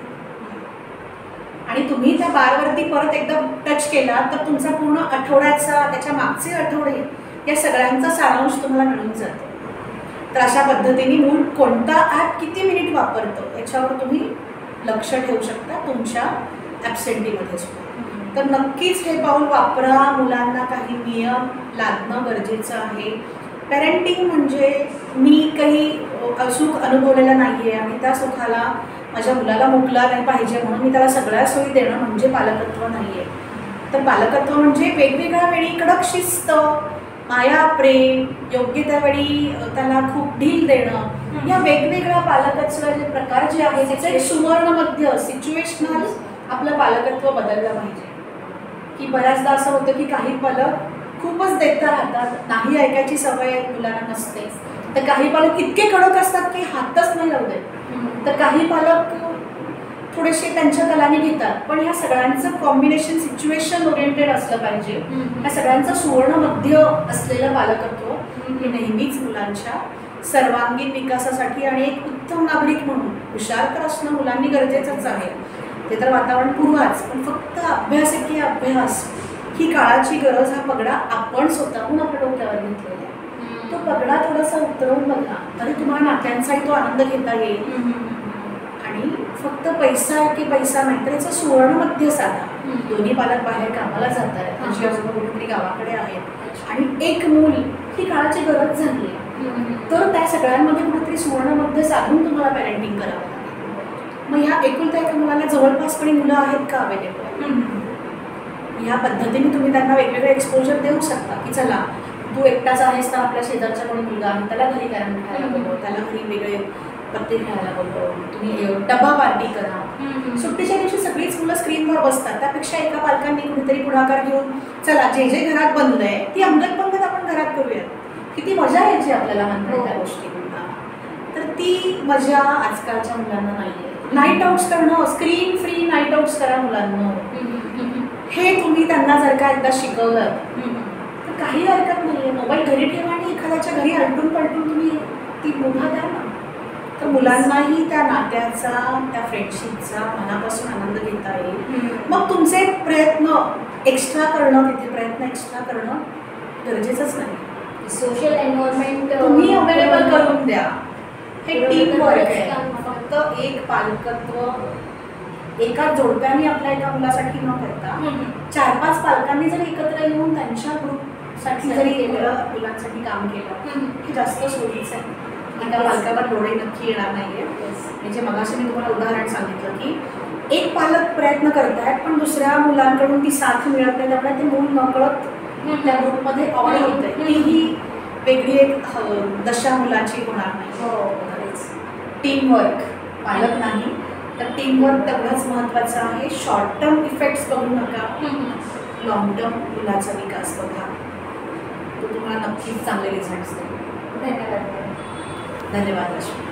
आणि तुम्ही त्या बारवरती परत एकदा टच केला तर तुमचा पूर्ण आठवड्याचा, त्याच्या मागचे आठवडे या सगळ्यांचा सारांश तुम्हाला मिळून जातो. तर अशा पद्धतीने मूल कोणता ॲप किती मिनिट वापरतो याच्यावर तुम्ही लक्ष ठेवू शकता तुमच्या ॲब्सेंटीमध्ये सुद्धा. तर नक्कीच हे पाऊल वापरा. मुलांना काही नियम लादणं गरजेचं आहे. पॅरेंटिंग म्हणजे मी काही सुख अनुभवलेलं नाही आहे आणि त्या सुखाला माझ्या मुलाला मुकला नाही पाहिजे म्हणून मी त्याला सगळ्या सोयी देणं म्हणजे पालकत्व नाही आहे. तर पालकत्व म्हणजे वेगवेगळ्या वेळी कडक शिस्त, माया, प्रेम, योग्य त्यावेळी त्याला खूप ढील देणं, या वेगवेगळ्या पालकत्वाचे जे प्रकार जे आहेत त्याचं एक सुवर्णमध्य सिच्युएशनल आपलं पालकत्व बदललं पाहिजे. की बऱ्याचदा असं होतं की काही पालक खूपच देखता राहतात, नाही ऐकायची सवय मुलांना नसते. तर काही पालक इतके कडक असतात की हातच नाही लावू देत. तर काही पालक थोडेसे त्यांच्या कलाने घेतात. पण ह्या सगळ्यांचं कॉम्बिनेशन सिच्युएशन ओरिएंटेड असलं पाहिजे. ह्या सगळ्यांचं सुवर्णमध्य असलेलं पालकत्व हे नेहमीच मुलांच्या सर्वांगीण विकासासाठी आणि एक उत्तम नागरिक म्हणून हुशार तर असणं मुलांनी गरजेचंच आहे. ते तर वातावरण पूर्वाच, पण फक्त अभ्यास एके अभ्यास ही काळाची गरज. हा पगडा आपण स्वतःहून आपल्या डोक्यावर घेतलेला आहे. तो पगडा थोडासा उतरवून बघा, तरी तुम्हाला नात्यांचाही तो आनंद घेता येईल. आणि फक्त पैसा की पैसा नाही तर याचं सुवर्णमध्य साधा. दोन्ही पालक बाहेर कामाला जात आहेत, आजी आजोबा कुठेतरी गावाकडे आहेत आणि एक मूल ही काळाची गरज झाली आहे. तर त्या सगळ्यांमध्ये कुठेतरी सुवर्णमध्य साधून तुम्हाला पॅरेंटिंग करावं लागेल. मग ह्या एकुलता एका मुलाला जवळपासपणे मुलं आहेत का अवेलेबल, ह्या पद्धतीने तुम्ही त्यांना वेगवेगळे एक्सपोजर देऊ शकता. की चला तू एकटाच आहेस तर आपल्या शेजारचा कोणी मुलगा आहे त्याला घरी खेळायला बोलव, त्याला घरी वेगळे पत्ते खेळायला बोलव, तुम्ही डबा पार्टी करा. सुट्टीच्या दिवशी सगळीच मुलं स्क्रीनवर बसतात, त्यापेक्षा एका पालकांनी कुठेतरी पुढाकार घेऊन चला जे जे घरात बंद आहे ती अंगत आपण घरात करूयात. किती मजा यायची आपल्याला लहानपणी त्या गोष्टी. तर ती मजा आजकालच्या मुलांना नाही आहे. नाईट आउट्स करणं, स्क्रीन फ्री नाईट आउट्स करा मुलांना. हे तुम्ही त्यांना जर का एकदा शिकवलं तर काही हरकत नाही आहे. मोबाईल घरी ठेवा आणि एखाद्याच्या घरी अलटून पलटून तुम्ही ती मुभा द्या ना. तर मुलांनाही त्या नात्याचा, त्या फ्रेंडशिपचा मनापासून आनंद घेता येईल. मग तुमचे प्रयत्न एक्स्ट्रा करणं गरजेचंच नाही. सोशल एन्व्हायरमेंट तुम्ही अवेलेबल करून द्या. हे टीम वर्क आहे. काम. फक्त एक पालकत्व एका जोडप्याने आपल्या एका मुलासाठी न करता 4-5 पालकांनी जर एकत्र येऊन त्यांच्या ग्रुपसाठी जरी मुलांसाठी काम केलं हे जास्त सोयीचं आहे. त्या पालकावर लोढे नक्की येणार नाहीये. म्हणजे मगाशी मी तुम्हाला उदाहरण सांगितलं की एक पालक प्रयत्न करतायत पण दुसऱ्या मुलांकडून ती साथ मिळत नाही, त्यामुळे ते मूल नकळत त्या ग्रुपमध्ये ऑड होत आहे. तीही वेगळी एक दशा मुलाची होणार नाही. टीमवर्क पालक नाही तर टीमवर्क तेवढंच महत्त्वाचं आहे. शॉर्ट टर्म इफेक्ट्स बघू नका, लॉंग टर्म मुलाचा विकास बघा. तो तुम्हाला नक्कीच चांगले रिझल्ट्स देईल. धन्यवाद रश्मी.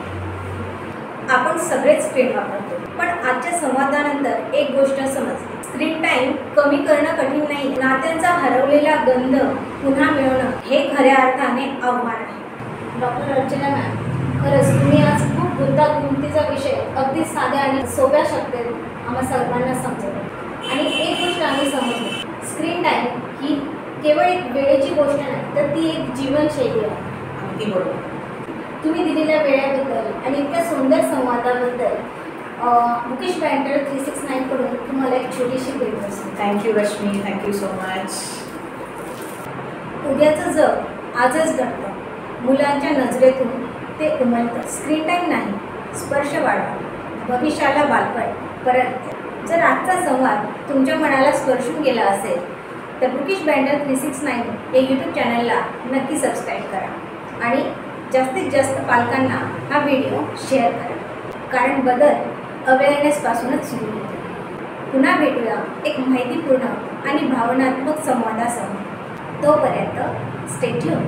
आपण सगळेच स्क्रीन वापरतो, पण आजच्या संवादानंतर एक गोष्ट समजली. स्क्रीन टाईम कमी करणं कठीण नाही. नात्यांचा हरवलेला गंध पुन्हा मिळवणं हे खऱ्या अर्थाने आव्हान आहे. डॉक्टर अर्चना मॅम, खरंच तुम्ही आज खूप गुंतागुंतीचा विषय अगदी साध्या आणि सोप्या शब्दात आम्हा सर्वांना समजवलं. आणि एक गोष्ट आम्ही समजलो, स्क्रीन टाईम ही केवळ एक वेळेची गोष्ट नाही तर ती एक जीवनशैली आहे. अगदी बरोबर. तुम्ही दिलेल्या वेळेबद्दल आणि इतक्या सुंदर संवादाबद्दल मुकेश बँटर 369 कडून तुम्हाला एक छोटीशी भेट असते. Thank you Rashmi, thank you so much. उद्याचं जग आजच घडतं. मुलांच्या नजरेतून ते उमलतं. स्क्रीन टाईम नाही, स्पर्श वाढवा, भविष्याला बालपण परत. जर आजचा संवाद तुमच्या मनाला स्पर्शून गेला असेल तर मुकेश बँटर 369 या यूट्यूब चॅनलला नक्की सबस्क्राईब करा आणि जास्तीत जास्त पालकांना हा व्हिडिओ शेअर करा. कारण बदल अवेअरनेसपासूनच सुरू होतो. पुन्हा भेटूया एक माहितीपूर्ण आणि भावनात्मक संवादासह. तोपर्यंत स्टे ट्यून.